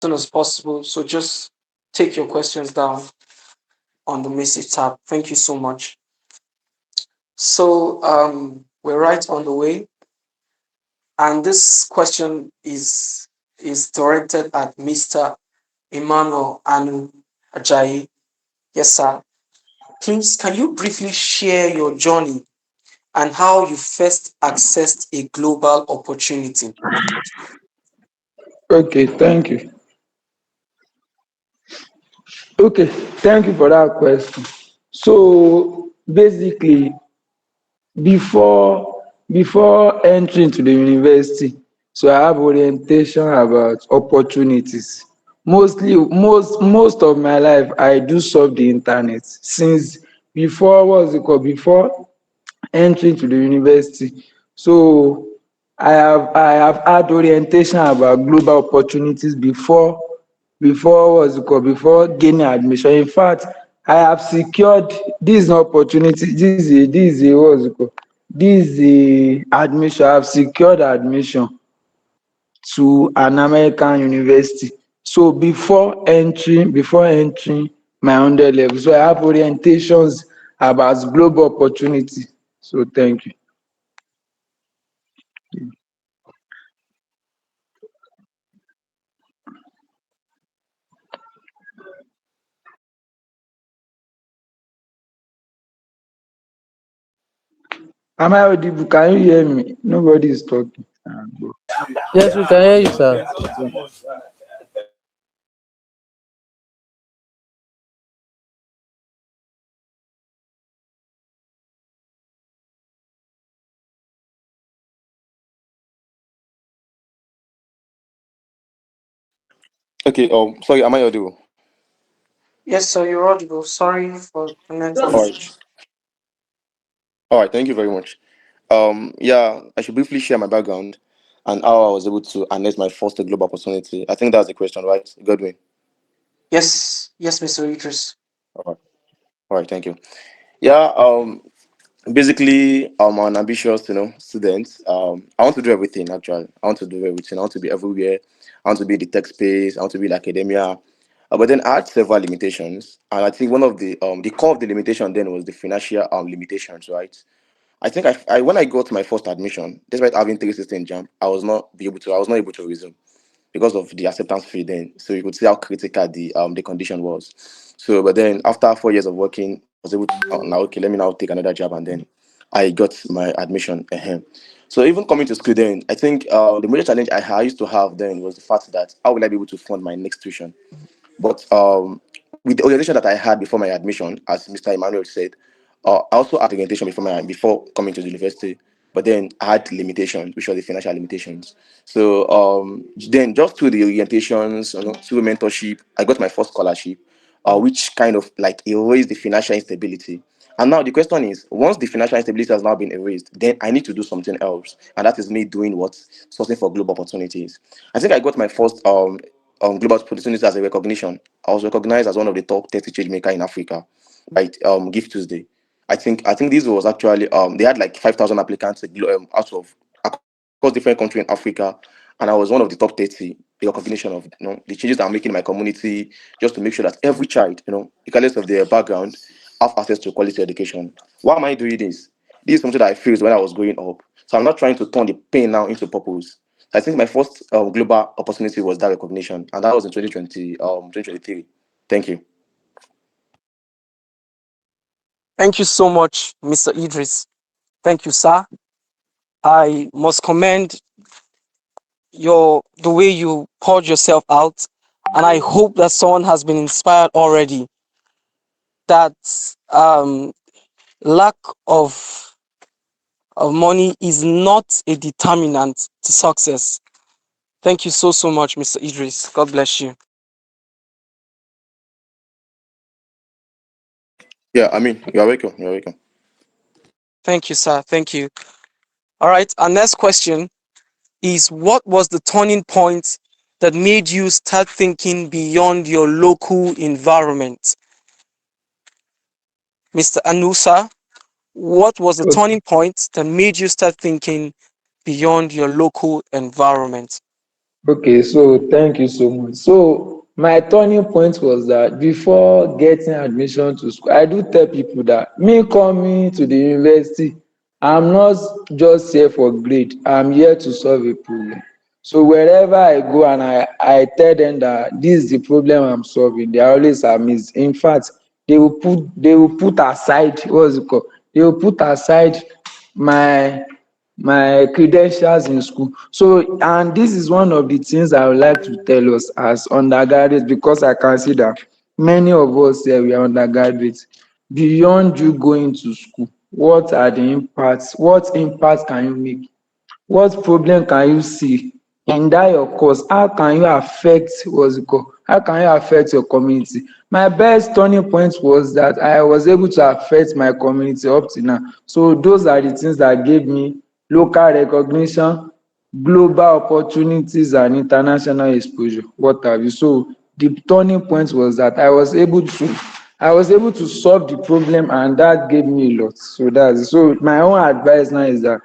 soon as possible. So just take your questions down on the message tab. Thank you so much. So we're right on the way, and this question is directed at Mr. Emmanuel Anu Ajayi. Yes, sir. Please, can you briefly share your journey and how you first accessed a global opportunity? Okay, thank you. Okay, thank you for that question. So basically, before entering to the university, so I have orientation about opportunities. Most of my life I do surf the internet since before, what's it called, before entering to the university. So I have had orientation about global opportunities before, what's it called, before gaining admission. In fact, I have secured this opportunity. This is a what's it called, this is a admission. I have secured admission to an American university. So before entering my 100 level, so I have orientations about global opportunity. So thank you. Am I audible? Can you hear me? Nobody is talking. Yes, we can hear you, sir. Okay. Sorry. Am I audible? Yes, sir, you're audible. Sorry for the network All right. issues. All right. Thank you very much. Yeah, I should briefly share my background and how I was able to harness my first global opportunity. I think that's the question, right, Godwin? Yes, yes, Mr. Idris. All right. All right. Thank you. Yeah. Basically, I'm an ambitious, student. I want to do everything. Actually, I want to do everything. I want to be everywhere. I want to be in the tech space. I want to be in academia. But then I had several limitations, and I think one of the core of the limitation then was the financial limitations, right? I think I when I got my first admission, despite having 316 jam, I was not able to resume because of the acceptance fee then. So you could see how critical the condition was. So but then after 4 years of working, I was able to now, okay, let me now take another job, and then I got my admission. So even coming to school then, I think the major challenge I used to have then was the fact that how will I be able to fund my next tuition? But with the orientation that I had before my admission, as Mr. Emmanuel said, I also had orientation before coming to the university. But then I had limitations, which were the financial limitations. So then just through the orientations, through mentorship, I got my first scholarship, which kind of like erased the financial instability. And now the question is, once the financial instability has now been erased, then I need to do something else, and that is me doing what, sourcing for global opportunities. I think I got my first global opportunities as a recognition. I was recognized as one of the top 30 change maker in Africa by Give Tuesday. I think this was actually they had like 5,000 applicants out of across different countries in Africa, and I was one of the top 30. The recognition of the changes that I'm making in my community, just to make sure that every child, regardless of their background, have access to quality education. Why am I doing this? This is something that I feel when I was growing up. So I'm not trying to turn the pain now into purpose. I think my first global opportunity was that recognition, and that was in 2023. Thank you. Thank you so much, Mr. Idris. Thank you, sir. I must commend the way you poured yourself out, and I hope that someone has been inspired already that um, lack of money is not a determinant to success. Thank you so much, Mr. Idris. God bless you. Yeah, I mean, you're welcome. You're welcome. Thank you, sir. Thank you. All right. Our next question is, what was the turning point that made you start thinking beyond your local environment? Mr. Anusa, what was the Okay. turning point that made you start thinking beyond your local environment? Okay, so thank you so much. So my turning point was that before getting admission to school, I do tell people that me coming to the university, I'm not just here for grade, I'm here to solve a problem. So wherever I go and I tell them that this is the problem I'm solving, they are always amazed. In fact, they will put aside what's it called? They will put aside my my credentials in school. So and this is one of the things I would like to tell us as undergraduates, because I can see that many of us here we are undergraduates. Beyond you going to school, what are the impacts? What impact can you make? What problem can you see in that your course? How can you affect what's it called? How can you affect your community? My best turning point was that I was able to affect my community up to now. So those are the things that gave me local recognition, global opportunities and international exposure. What have you? So the turning point was that I was able to solve the problem, and that gave me a lot. So that's it. So my own advice now is that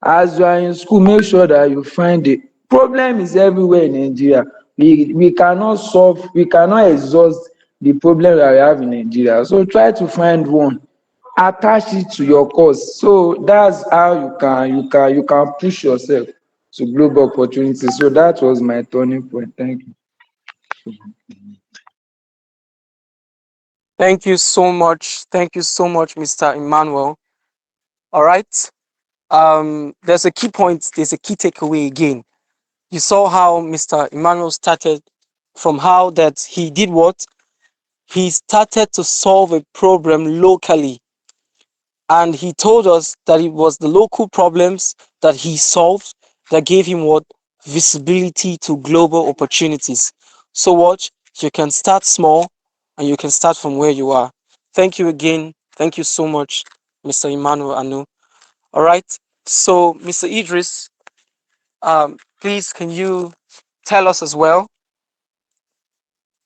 as you are in school, make sure that you find the problem is everywhere in Nigeria. We cannot exhaust the problem that we have in Nigeria. So try to find one, attach it to your course. So that's how you can push yourself to global opportunities. So that was my turning point. Thank you. Thank you so much. Thank you so much, Mr. Emmanuel. All right. There's a key point, there's a key takeaway again. You saw how Mr. Emmanuel started from how that he did what? He started to solve a problem locally. And he told us that it was the local problems that he solved that gave him what? Visibility to global opportunities. So what? You can start small and you can start from where you are. Thank you again. Thank you so much, Mr. Emmanuel Anu. All right. So, Mr. Idris, please can you tell us as well?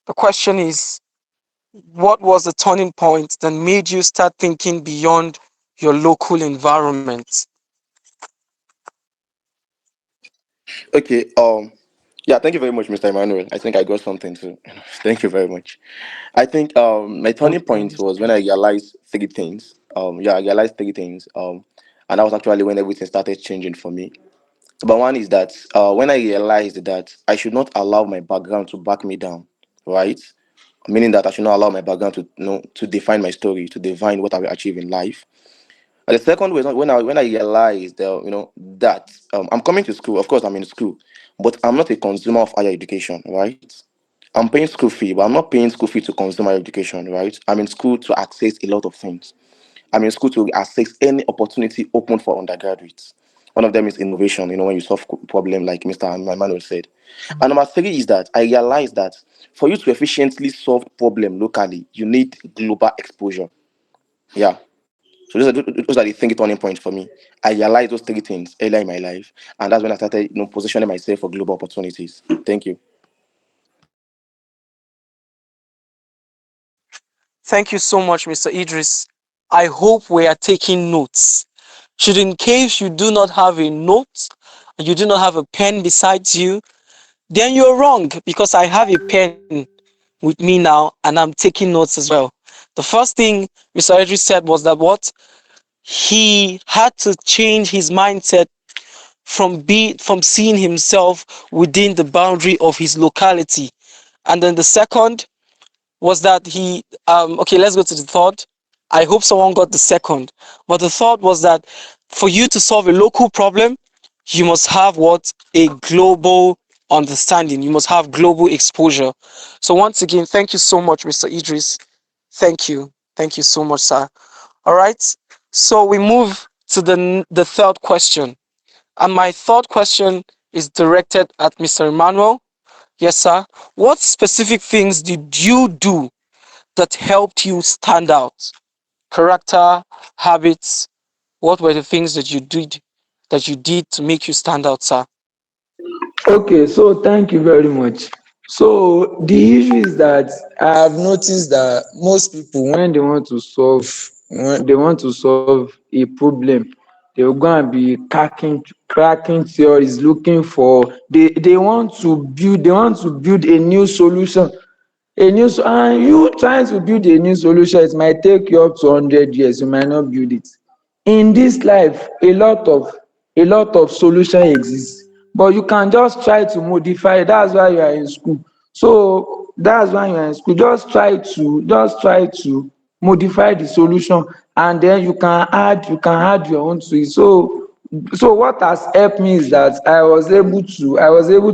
The question is, what was the turning point that made you start thinking beyond your local environment? Okay. Yeah. Thank you very much, Mr. Emmanuel. I think I got something too. Thank you very much. I think my turning Okay. point was when I realized three things. Yeah, I realized three things. And that was actually when everything started changing for me. But one is that when I realized that I should not allow my background to back me down, right? Meaning that I should not allow my background to to define my story, to define what I will achieve in life. And the second was when I realized that I'm coming to school. Of course, I'm in school, but I'm not a consumer of higher education, right? I'm paying school fee, but I'm not paying school fee to consume higher education, right? I'm in school to access a lot of things. I'm in school to access any opportunity open for undergraduates. One of them is innovation, when you solve problem, like Mr. Emmanuel said. And number three is that I realized that for you to efficiently solve problem locally, you need global exposure. Yeah. So those are the thinking turning points for me. I realized those three things earlier in my life, and that's when I started, positioning myself for global opportunities. Thank you. Thank you so much, Mr. Idris. I hope we are taking notes. Should in case you do not have a note, you do not have a pen beside you, then you're wrong because I have a pen with me now and I'm taking notes as well. The first thing Mr. Idris said was that what? He had to change his mindset from seeing himself within the boundary of his locality. And then the second was that he okay, let's go to the third. I hope someone got the second. But the third was that for you to solve a local problem, you must have what? A global understanding. You must have global exposure. So once again, thank you so much, Mr. Idris. Thank you. Thank you so much, sir. All right. So we move to the third question. And my third question is directed at Mr. Emmanuel. Yes, sir. What specific things did you do that helped you stand out? Character, habits. What were the things that you did to make you stand out, sir? Okay, so thank you very much. So the issue is that I have noticed that most people, when they want to solve a problem, They will go and be cracking theories, looking for they want to build a new solution, and you trying to build a new solution, it might take you up to 100 years, you might not build it. In this life, a lot of solution exist, but you can just try to modify. That's why you are in school. So that's why you are in school. Just try to modify the solution, and then you can add your own to it. So what has helped me is that I was able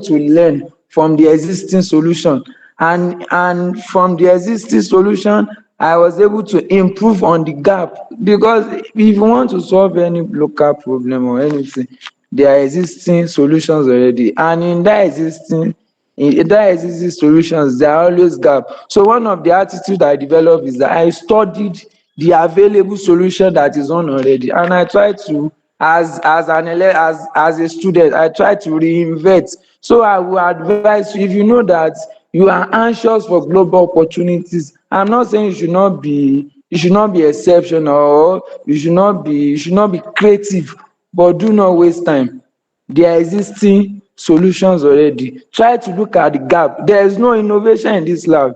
to learn from the existing solution, and from the existing solution I was able to improve on the gap, because if you want to solve any local problem or anything, there are existing solutions already, and in that existing solutions there are always gap. So one of the attitude I developed is that I studied the available solution that is on already, and I try to, as a student, I try to reinvent. So I will advise you, if you know that you are anxious for global opportunities, I'm not saying you should not be exceptional, or you should not be creative, but do not waste time. There are existing solutions already. Try to look at the gap. There is no innovation in this life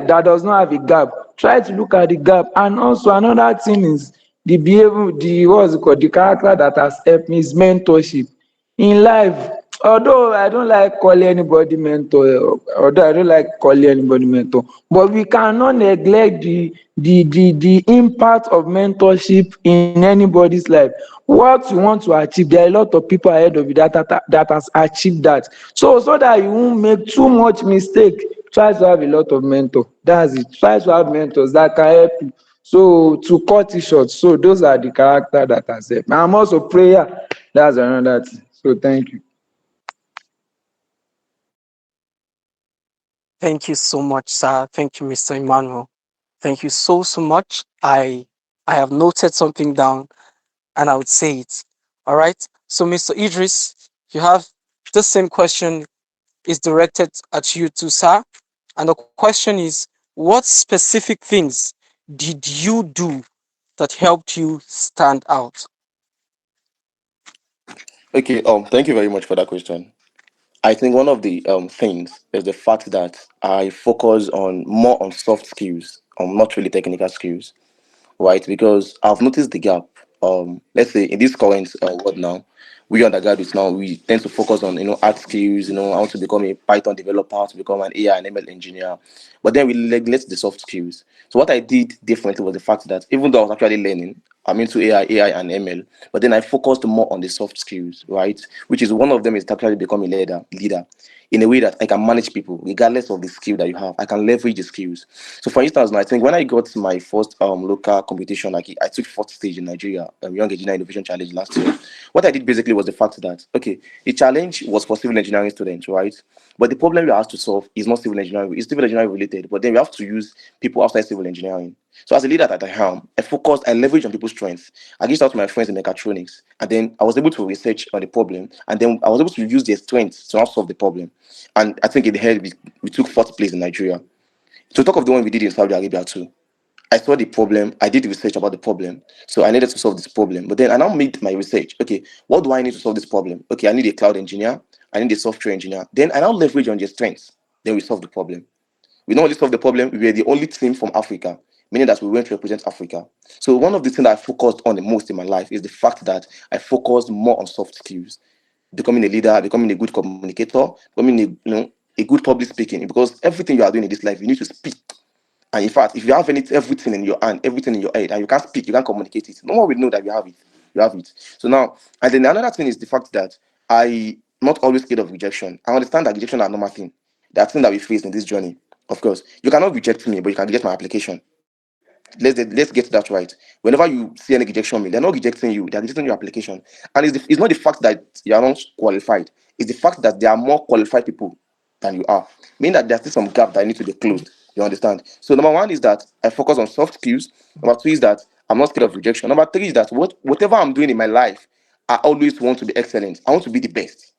that does not have a gap. Try to look at the gap. And also another thing is the behavior, the what's it called, the character that has helped me is mentorship in life. Although I don't like calling anybody mentor, but we cannot neglect the impact of mentorship in anybody's life. What you want to achieve, there are a lot of people ahead of you that has achieved that. So that you won't make too much mistake, try to have a lot of mentor. That's it. Try to have mentors that can help you. So to cut it short, so those are the character that has helped. I'm also prayer. That's another thing. So thank you. Thank you so much, sir. Thank you, Mr. Emmanuel. Thank you so, so much. I have noted something down and I would say it. All right. So, Mr. Idris, you have the same question is directed at you too, sir. And the question is, what specific things did you do that helped you stand out? Okay, thank you very much for that question. I think one of the things is the fact that I focus on more on soft skills, not really technical skills, right? Because I've noticed the gap. Let's say in this current world now, we undergraduates now we tend to focus on art skills. I want to become a Python developer, to become an AI and ML engineer, but then we neglect the soft skills. So what I did differently was the fact that even though I was actually learning, I'm into AI and ML, but then I focused more on the soft skills, right? Which is one of them is to actually become a leader in a way that I can manage people regardless of the skill that you have. I can leverage the skills. So, for instance, I think when I got my first local competition, like I took fourth stage in Nigeria, Young Engineer Innovation Challenge last year. What I did basically was the fact that okay, the challenge was for civil engineering students, right? But the problem we have to solve is not civil engineering; it's civil engineering related. But then we have to use people outside civil engineering. So as a leader that I am, I leverage on people's strengths. I reached out to my friends in mechatronics, and then I was able to research on the problem, and then I was able to use their strengths to now solve the problem. And I think in the end, we took fourth place in Nigeria. To talk of the one we did in Saudi Arabia too. I saw the problem. I did research about the problem. So I needed to solve this problem. But then I now made my research. Okay, what do I need to solve this problem? Okay, I need a cloud engineer. I need a software engineer. Then I now leverage on their strengths. Then we solve the problem. We not only solved the problem, we were the only team from Africa, meaning that we went to represent Africa. So one of the things that I focused on the most in my life is the fact that I focused more on soft skills, becoming a leader, becoming a good communicator, becoming a good public speaking. Because everything you are doing in this life, you need to speak. And in fact, if you have everything in your hand, everything in your head, and you can't speak, you can't communicate it, no one will know that you have it. You have it. So now, and then another thing is the fact that I not always scared of rejection. I understand that rejection are a normal thing. That's thing that we face in this journey. Of course, you cannot reject me, but you can reject my application. Let's get that right. Whenever you see any rejection me, they're not rejecting you, they're rejecting your application. And it's not the fact that you are not qualified, it's the fact that there are more qualified people than you are. Meaning that there's still some gap that need to be closed. You understand? So number one is that I focus on soft skills. Number two is that I'm not scared of rejection. Number three is that whatever I'm doing in my life, I always want to be excellent. I want to be the best.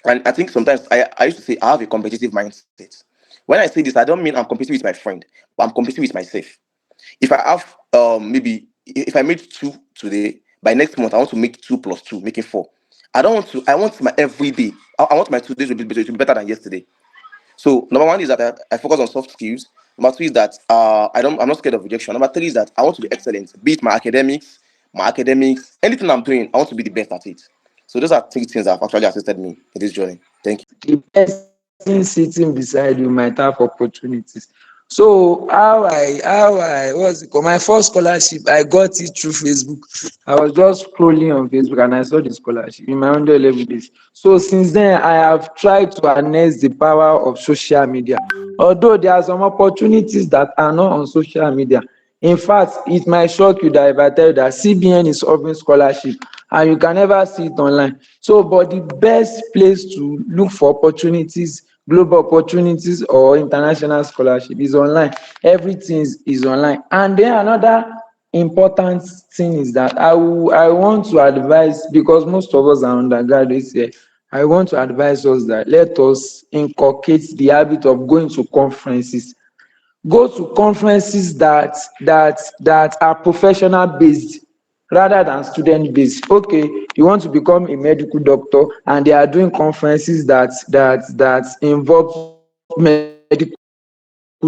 And I think sometimes I used to say I have a competitive mindset. When I say this, I don't mean I'm competing with my friend, but I'm competing with myself. If I have maybe if I made two today By next month, I want to make 2 plus 2, making 4. I don't want to. I want my every day. I want my 2 days to be better than yesterday. So number one is that I focus on soft skills. Number two is that I'm not scared of rejection. Number three is that I want to be excellent, be it my academics, anything I'm doing, I want to be the best at it. So those are 3 things that have actually assisted me in this journey. Thank you. The person sitting beside you might have opportunities. So how I what's it called? My first scholarship, I got it through Facebook. I was just scrolling on Facebook and I saw the scholarship in my 100 level days. So since then I have tried to harness the power of social media. Although there are some opportunities that are not on social media. In fact, it might shock you that if I tell you that CBN is offering scholarship and you can never see it online. So, but the best place to look for opportunities, global opportunities or international scholarship is online. Everything is online. And then another important thing is that I want to advise, because most of us are undergraduates here, I want to advise us that let us inculcate the habit of going to conferences. Go to conferences that are professional based rather than student based. Okay, you want to become a medical doctor and they are doing conferences that involve medical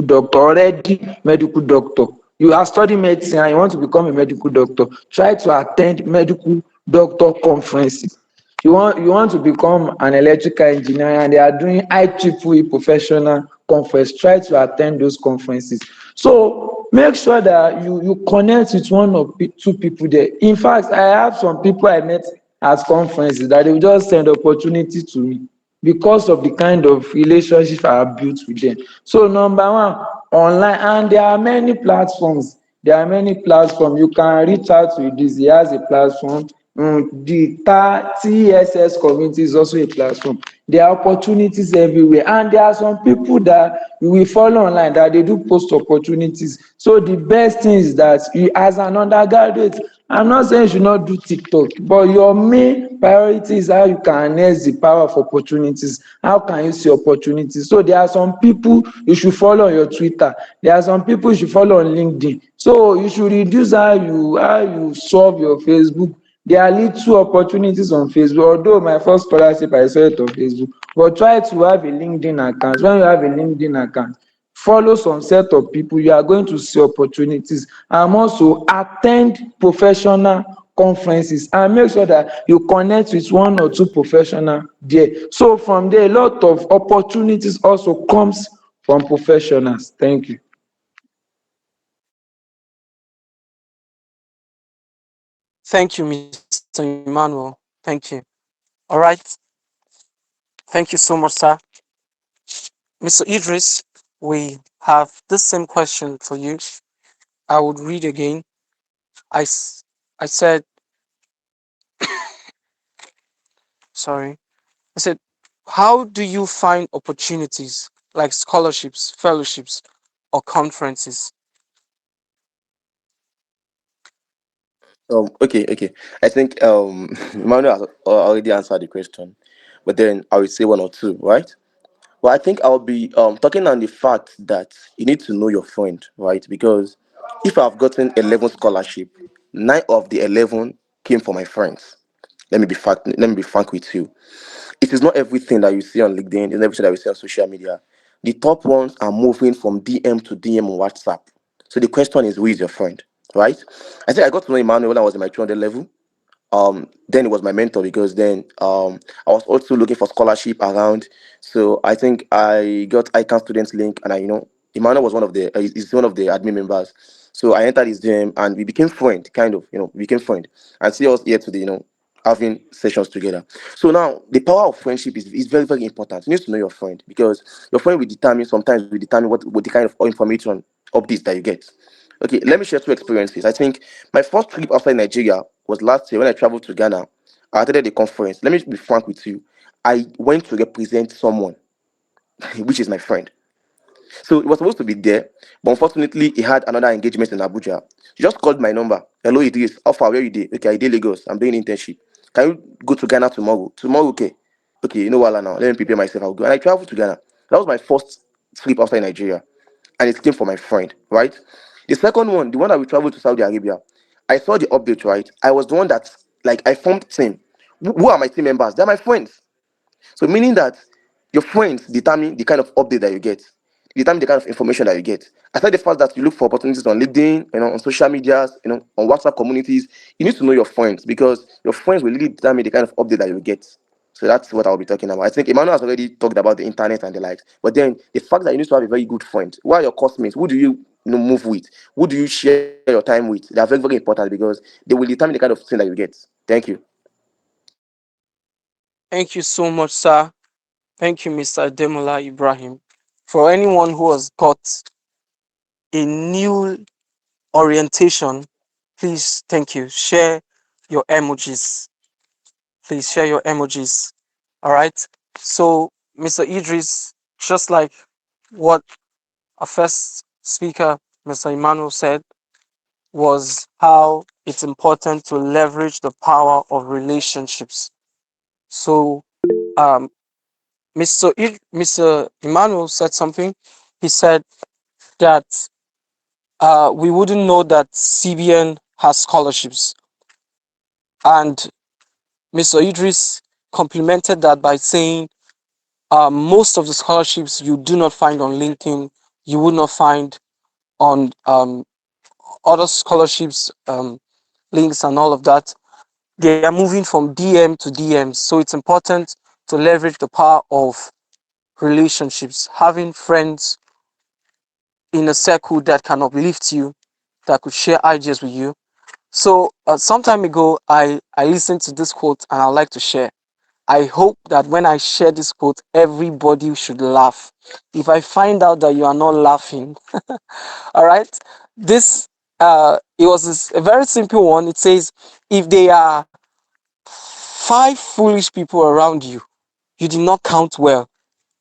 doctor, already medical doctor. You are studying medicine and you want to become a medical doctor, try to attend medical doctor conferences. You want to become an electrical engineer and they are doing IEEE professional conference, try to attend those conferences. So make sure that you connect with one or two people there. In fact, I have some people I met at conferences that they will just send opportunity to me because of the kind of relationship I have built with them. So number one, online, and there are many platforms. There are many platforms. You can reach out to this. He has a platform. The TSS community is also a platform. There are opportunities everywhere, and there are some people that you will follow online that they do post opportunities. So the best thing is that you, as an undergraduate, I'm not saying you should not do TikTok, but your main priority is how you can harness the power of opportunities. How can you see opportunities? So there are some people you should follow on your Twitter. There are some people you should follow on LinkedIn. So you should reduce how you solve your Facebook. There are little opportunities on Facebook. Although my first scholarship I saw it on Facebook, but try to have a LinkedIn account. When you have a LinkedIn account, follow some set of people, you are going to see opportunities. And also attend professional conferences and make sure that you connect with one or two professional there. So from there, a lot of opportunities also comes from professionals. Thank you. Thank you, Mr. Emmanuel. Thank you. All right. Thank you so much, sir. Mr. Idris, we have the same question for you. I would read again. I, s- I said, sorry, I said, how do you find opportunities like scholarships, fellowships, or conferences? Okay. I think Manuel has already answered the question, but then I will say one or two, right? Well, I think I'll be talking on the fact that you need to know your friend, right? Because if I've gotten 11 scholarship, 9 of the 11 came from my friends. Let me be frank with you. It is not everything that you see on LinkedIn, it's everything that you see on social media. The top ones are moving from DM to DM on WhatsApp. So the question is, who is your friend, right? I think I got to know Emmanuel when I was in my 200 level. Then it was my mentor because then I was also looking for scholarship around. So I think I got ICANN students link, and Emmanuel was is one of the admin members. So I entered his DM and we became friend, kind of, we became friend, and see us here today, having sessions together. So now the power of friendship is very, very important. You need to know your friend because your friend will determine what the kind of information updates that you get. Okay, let me share 2 experiences. I think my first trip outside Nigeria was last year when I traveled to Ghana. I attended a conference. Let me be frank with you. I went to represent someone, which is my friend. So he was supposed to be there, but unfortunately, he had another engagement in Abuja. He just called my number. Hello, Idris. How far? Where you dey? Okay, I dey Lagos. I'm doing internship. Can you go to Ghana tomorrow? Tomorrow, okay. Okay, you know what now? Let me prepare myself. I'll go. And I traveled to Ghana. That was my first trip outside Nigeria, and it came from my friend, right? The second one, the one that we traveled to Saudi Arabia, I saw the update, right? I was the one that, like, I formed team. Who are my team members? They're my friends. So meaning that your friends determine the kind of update that you get, determine the kind of information that you get. Aside the fact that you look for opportunities on LinkedIn, on social medias, on WhatsApp communities, you need to know your friends, because your friends will really determine the kind of update that you get. So that's what I'll be talking about. I think Emmanuel has already talked about the internet and the likes, but then the fact that you need to have a very good friend. Who are your classmates? Who do you move with? Who do you share your time with? They are very, very important, because they will determine the kind of thing that you get. Thank you. Thank you so much, sir. Thank you, Mr. Demola Ibrahim. For anyone who has got a new orientation, please, thank you. Share your emojis. Please share your emojis. All right. So, Mr. Idris, just like what our first speaker, Mr. Emmanuel, said, was how it's important to leverage the power of relationships. So, um, Mr. Emmanuel said something. He said that we wouldn't know that CBN has scholarships. And Mr. Idris complemented that by saying most of the scholarships you do not find on LinkedIn, you would not find on other scholarships links and all of that. They are moving from DM to DM. So it's important to leverage the power of relationships, having friends in a circle that can uplift you, that could share ideas with you. So some time ago, I listened to this quote and I'd like to share. I hope that when I share this quote, everybody should laugh. If I find out that you are not laughing, all right, this it was a very simple one. It says, if there are five foolish people around you, you did not count well.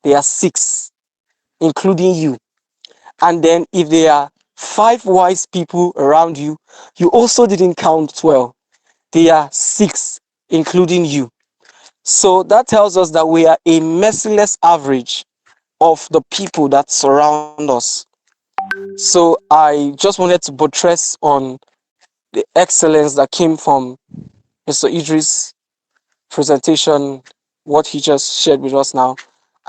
There are six, including you. And then if there are five wise people around you, you also didn't count well. There are six, including you. So that tells us that we are a merciless average of the people that surround us. So I just wanted to buttress on the excellence that came from Mr. Idris' presentation, what he just shared with us now,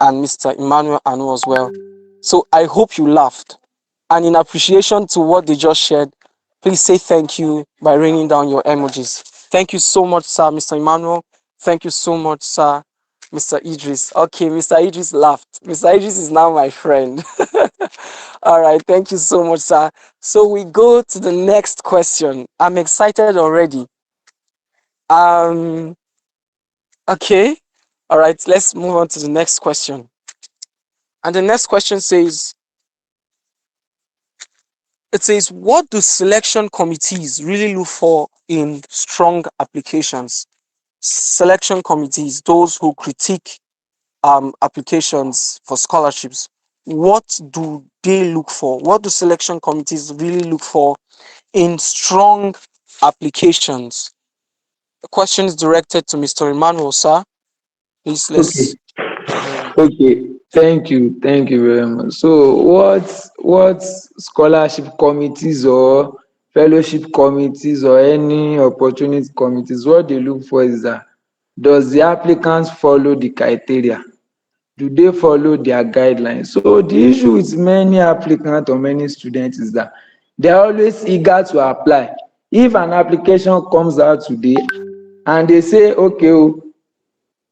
and Mr. Emmanuel Anu as well. So I hope you laughed. And in appreciation to what they just shared, please say thank you by raining down your emojis. Thank you so much, sir, Mr. Emmanuel. Thank you so much, sir, Mr. Idris. Okay, Mr. Idris laughed. Mr. Idris is now my friend. All right, thank you so much, sir. So we go to the next question. I'm excited already. Um, okay. All right, let's move on to the next question. And the next question says, what do selection committees really look for in strong applications? Selection committees, those who critique applications for scholarships, what do they look for? What do selection committees really look for in strong applications? The question is directed to Mr. Emmanuel, sir. Please, let's Okay. hear you. Okay, thank you very much. So what scholarship committees or fellowship committees or any opportunity committees, what they look for is that, does the applicants follow the criteria? Do they follow their guidelines? So the issue with many applicants or many students is that they are always eager to apply. If an application comes out today and they say, okay,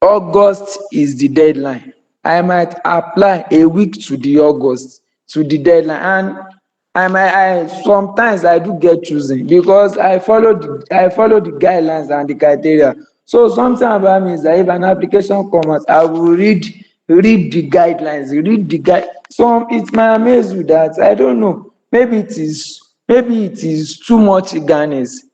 August is the deadline, I might apply a week to the August to the deadline, and I sometimes I do get chosen because I follow the guidelines and the criteria. So something about me is that if an application come out, I will read the guidelines, read the guide. So it might amaze you that I don't know, maybe it is too much eagerness.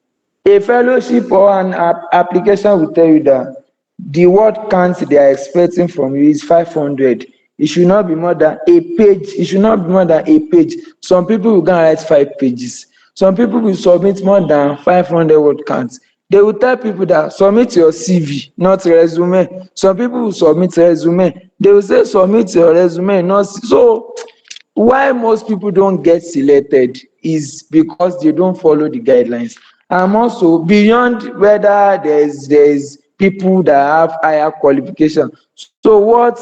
A fellowship or an application will tell you that the word count they are expecting from you is 500. It should not be more than a page. It should not be more than a page. Some people will go and write 5 pages. Some people will submit more than 500 word counts. They will tell people that submit your CV, not resume. Some people will submit resume. They will say submit your resume, not so. Why most people don't get selected is because they don't follow the guidelines. And also beyond whether there is people that have higher qualification, so what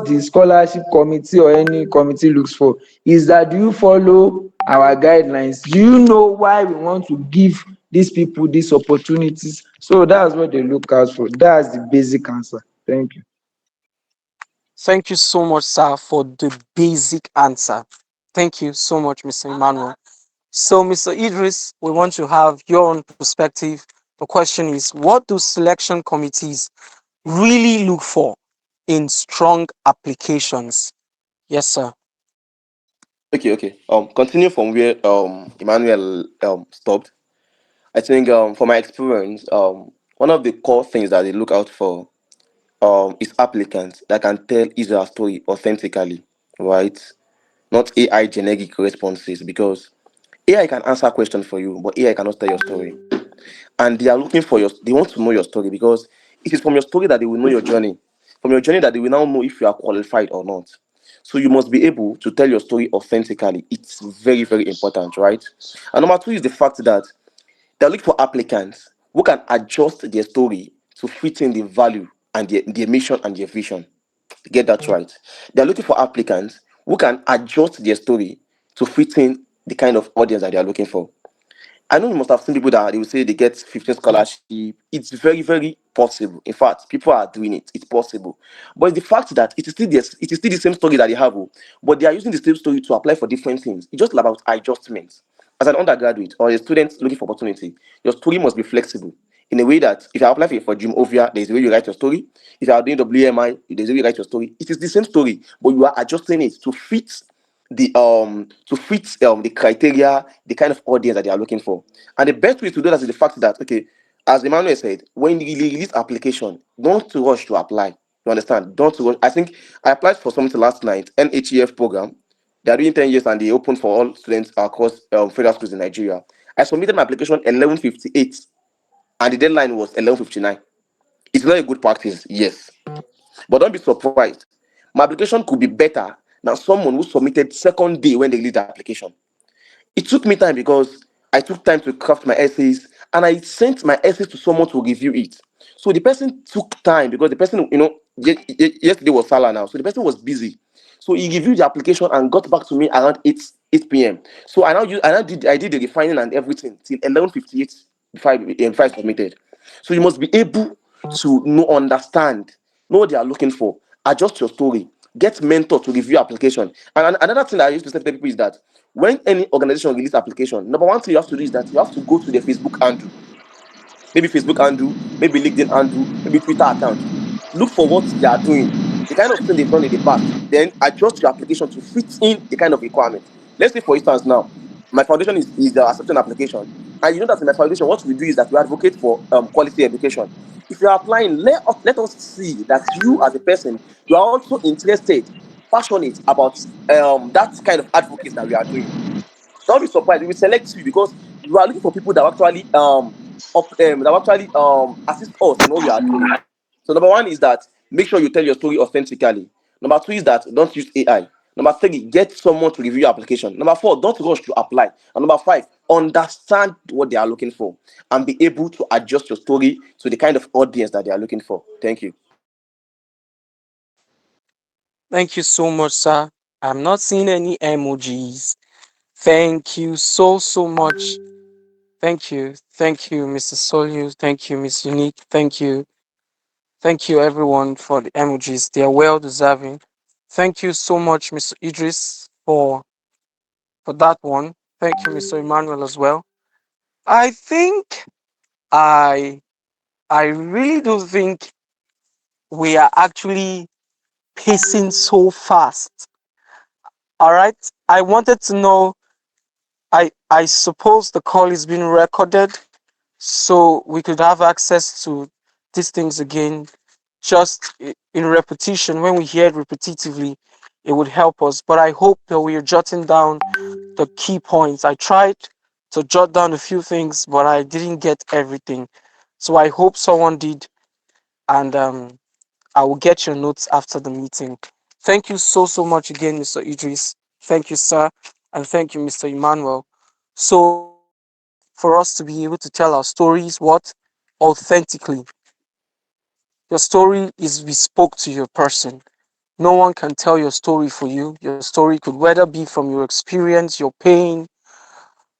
the scholarship committee or any committee looks for is that, do you follow our guidelines? Do you know why we want to give these people these opportunities? So that's what they look out for. That's the basic answer. Thank you. Thank you so much, sir, for the basic answer. Thank you so much, Mr. Emmanuel. So, Mr. Idris, we want to have your own perspective. The question is, what do selection committees really look for in strong applications? Yes, sir. Okay. Continue from where Emmanuel stopped. I think from my experience, one of the core things that they look out for is applicants that can tell Israel story authentically, right? Not AI generic responses, because AI can answer questions for you, but AI cannot tell your story. And they are looking for they want to know your story, because it is from your story that they will know your journey. From your journey that they will now know if you are qualified or not. So you must be able to tell your story authentically. It's very, very important, right? And number two is the fact that they're looking for applicants who can adjust their story to fit in the value and their mission and their vision. Get that right. They're looking for applicants who can adjust their story to fit in the kind of audience that they are looking for. I know you must have seen people that they will say they get 15 scholarship. It's very, very possible. In fact, people are doing it. It's possible. But it's the fact that it is still the same story that they have, oh, but they are using the same story to apply for different things. It's just about adjustments. As an undergraduate or a student looking for opportunity, your story must be flexible in a way that if you apply for Jim Ovia, there's a way you write your story. If you are doing WMI, there's a way you write your story. It is the same story, but you are adjusting it to fit the criteria, the kind of audience that they are looking for. And the best way to do that is the fact that, okay, as Emmanuel said, when you release application, don't rush to apply. You understand? Don't rush. I think I applied for something last night, NHEF program. They are doing 10 years and they open for all students across federal schools in Nigeria. I submitted my application 11:58 and the deadline was 11:59. It's not a good practice, yes. But don't be surprised. My application could be better than someone who submitted second day when they released the application. It took me time because I took time to craft my essays and I sent my essays to someone to review it. So the person took time because the person, yesterday was Salah now. So the person was busy. So he reviewed the application and got back to me around 8 p.m. So I did the refining and everything till 11:58 before I submitted. So you must be able to know what they are looking for, adjust your story, get mentor to review application. And another thing that I used to say to people is that when any organization release application, number one thing you have to do is that you have to go to the Facebook handle, maybe Facebook handle, maybe LinkedIn handle, maybe Twitter account. Look for what they are doing, the kind of thing they've done in the past. Then adjust your application to fit in the kind of requirement. Let's say, for instance, now my foundation is the accepting application, and you know that in my foundation, what we do is that we advocate for quality education. If you are applying, let us see that you as a person, you are also interested, passionate about that kind of advocacy that we are doing. Don't be surprised. We will select you because you are looking for people that actually assist us in what we are doing. So number one is that make sure you tell your story authentically. Number two is that don't use AI. Number three, get someone to review your application. Number four, don't rush to apply. And number five, understand what they are looking for and be able to adjust your story to the kind of audience that they are looking for. Thank you. Thank you so much, sir. I'm not seeing any emojis. Thank you so much. Thank you. Thank you, Mr. Solu. Thank you, Miss Unique. Thank you. Thank you, everyone, for the emojis. They are well deserving. Thank you so much, Mr. Idris, for that one. Thank you, Mr. Emmanuel, as well. I think I I really do think we are actually pacing so fast. All right. I wanted to know. I suppose the call is being recorded, so we could have access to these things again, just in repetition. When we hear it repetitively, it would help us. But I hope that we are jotting down the key points. I tried to jot down a few things, but I didn't get everything. So I hope someone did, and I will get your notes after the meeting. Thank you so much again, Mr. Idris. Thank you, sir, and thank you, Mr. Emmanuel. So for us to be able to tell our stories what authentically. Your story is bespoke to your person. No one can tell your story for you. Your story could whether be from your experience, your pain,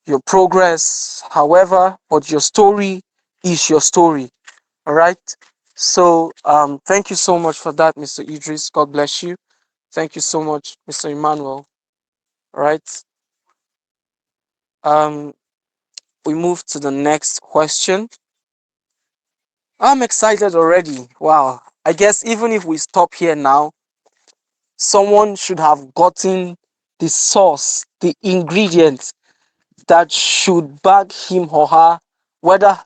your progress, however, but your story is your story. All right. So thank you so much for that, Mr. Idris. God bless you. Thank you so much, Mr. Emmanuel. All right. Um, we move to the next question. I'm excited already. Wow. I guess even if we stop here now, someone should have gotten the sauce, the ingredient that should bag him or her, whether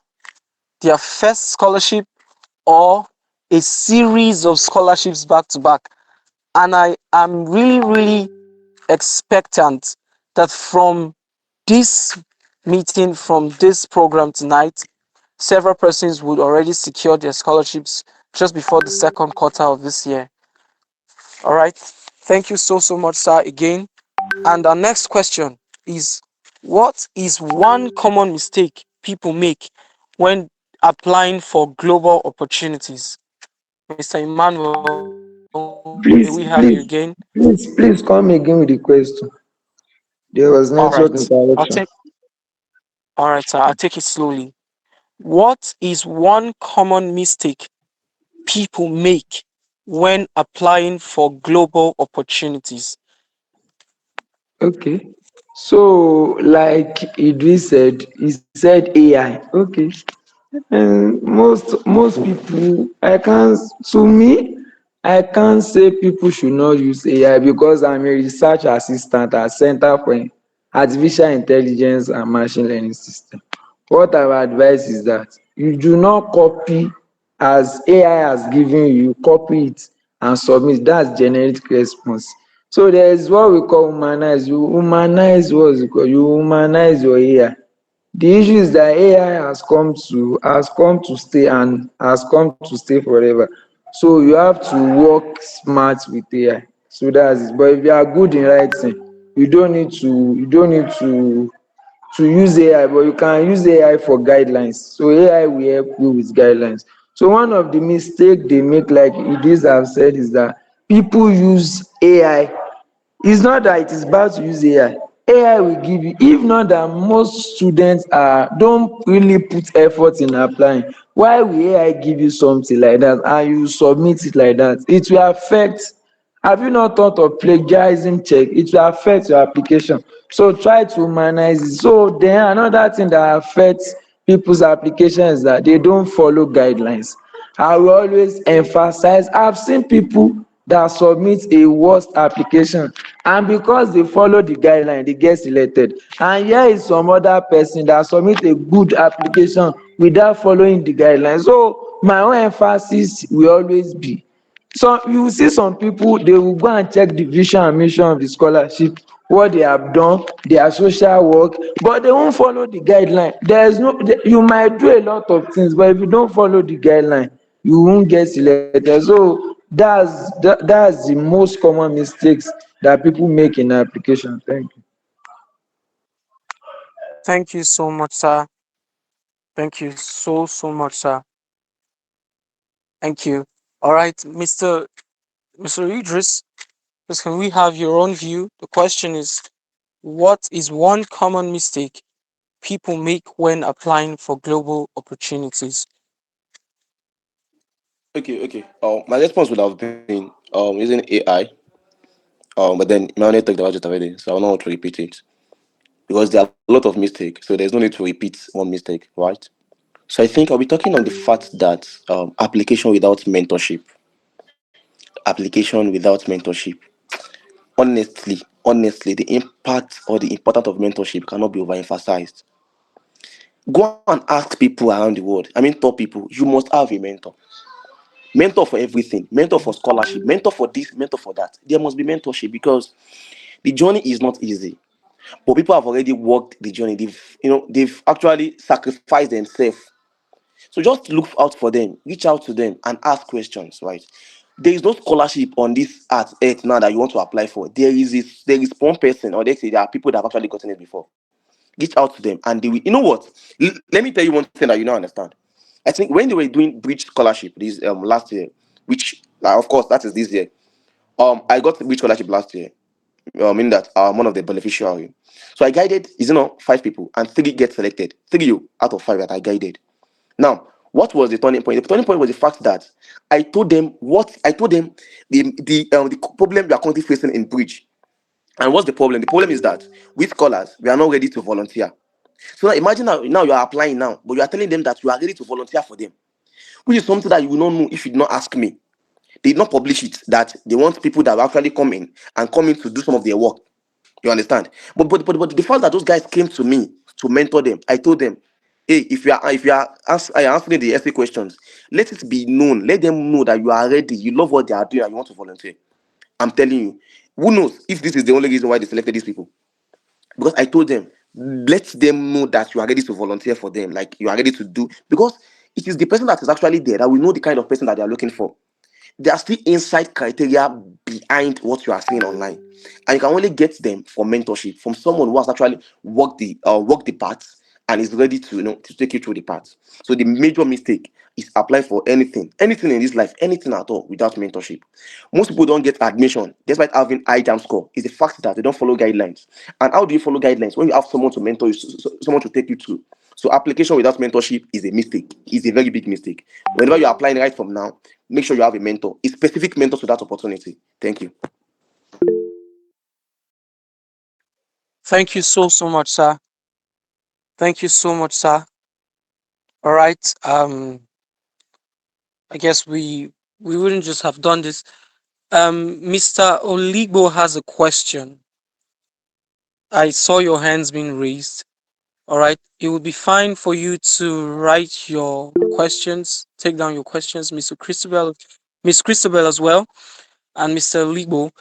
their first scholarship or a series of scholarships back to back. And I am really, really expectant that from this meeting, from this program tonight, several persons would already secure their scholarships just before the second quarter of this year. All right. Thank you so, so much, sir, again. And our next question is, what is one common mistake people make when applying for global opportunities? Mr. Emmanuel, may we have you again? Please, please, please come again with the question. There was All network right. I'll interruption. take all right, sir. I'll take it slowly. What is one common mistake people make when applying for global opportunities? Okay. So, like Idris said, he said AI. Okay. And most people, I can't. To me, I can't say people should not use AI because I'm a research assistant at Center for Artificial Intelligence and Machine Learning System. What I would advise is that you do not copy as AI has given you, copy it and submit. That's generic response. So there is what we call humanize. You humanize what's it called? You humanize your AI. The issue is that AI has come to stay and has come to stay forever. So you have to work smart with AI. So that's it. But if you are good in writing, you don't need to use AI, but you can use AI for guidelines. So AI will help you with guidelines. So one of the mistake they make, like Idris have said, is that people use AI. It's not that it is bad to use AI. AI will give you, if not that most students don't really put effort in applying. Why will AI give you something like that and you submit it like that? It will affect. Have you not thought of plagiarism check? It will affect your application. So try to humanize it. So then another thing that affects people's application is that they don't follow guidelines. I will always emphasize, I've seen people that submit a worst application and because they follow the guideline they get selected, and here is some other person that submit a good application without following the guideline. So my own emphasis will always be, so you will see some people, they will go and check the vision and mission of the scholarship, what they have done, their social work, but they won't follow the guideline. There is no, you might do a lot of things, but if you don't follow the guideline you won't get selected. So that's the most common mistakes that people make in application. Thank you. Thank you so much, sir. Thank you so, so much, sir. Thank you. All right, Mr. Idris, please can we have your own view? The question is, what is one common mistake people make when applying for global opportunities? Okay. My response would have been using AI. But then Emmanuel talked about it already, so I don't want to repeat it because there are a lot of mistakes. So there's no need to repeat one mistake, right? So I think I'll be talking on the fact that application without mentorship, application without mentorship. Honestly, the impact or the importance of mentorship cannot be overemphasized. Go and ask people around the world. I mean, top people. You must have a mentor. Mentor for everything. Mentor for scholarship. Mentor for this. Mentor for that. There must be mentorship because the journey is not easy. But people have already walked the journey. They've actually sacrificed themselves. So just look out for them, reach out to them, and ask questions. Right? There is no scholarship on this earth now that you want to apply for. There is one person, or they say there are people that have actually gotten it before. reach out to them, and they will. You know what? Let me tell you one thing that you don't understand. I think when they were doing bridge scholarship this last year, which of course that is this year. I got bridge scholarship last year. Meaning that I'm one of the beneficiaries. So I guided, five people, and three get selected. Three out of five that I guided. Now, what was the turning point? The turning point was the fact that I told them the problem we are currently facing in bridge. And what's the problem? The problem is that with scholars, we are not ready to volunteer. So now imagine now you are applying now, but you are telling them that you are ready to volunteer for them, which is something that you will not know if you did not ask me. They did not publish it that they want people that will actually come in to do some of their work. You understand? But the fact that those guys came to me to mentor them, I told them, hey, if you are answering the essay questions, let it be known. Let them know that you are ready, you love what they are doing, and you want to volunteer. I'm telling you, who knows if this is the only reason why they selected these people? Because I told them, let them know that you are ready to volunteer for them, like you are ready to do. Because it is the person that is actually there that will know the kind of person that they are looking for. There are still inside criteria behind what you are seeing online, and you can only get them from mentorship from someone who has actually worked the parts and is ready to to take you through the parts. So the major mistake is apply for anything in this life, anything at all without mentorship. Most people don't get admission despite having high jam score. Is the fact that they don't follow guidelines. And how do you follow guidelines when you have someone to mentor you, someone to take you through? So application without mentorship is a mistake. It's a very big mistake. Whenever you're applying right from now, make sure you have a mentor, a specific mentor to that opportunity. Thank you. Thank you so much, sir. Thank you so much, sir. All right. I guess we wouldn't just have done this. Mr. Oligbo has a question. I saw your hands being raised. All right. It would be fine for you to write your questions, take down your questions, Mr. Christabel, Miss Christabel as well, and Mr. Oligbo.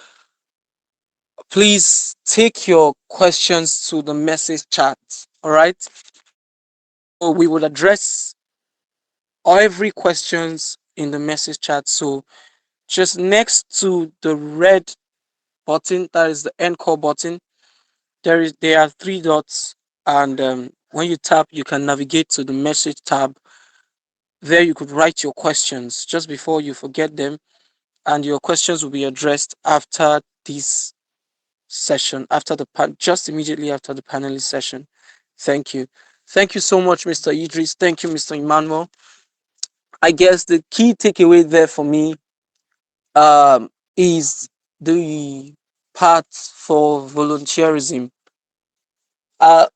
Please take your questions to the message chat. All right. So we would address every questions in the message chat. So just next to the red button, that is the encore button, there are three dots, and when you tap, you can navigate to the message tab. There you could write your questions just before you forget them, and your questions will be addressed after this session, just immediately after the panelist session. Thank you. Thank you so much, Mr. Idris. Thank you, Mr. Emmanuel. I guess the key takeaway there for me is the part for volunteerism. Uh,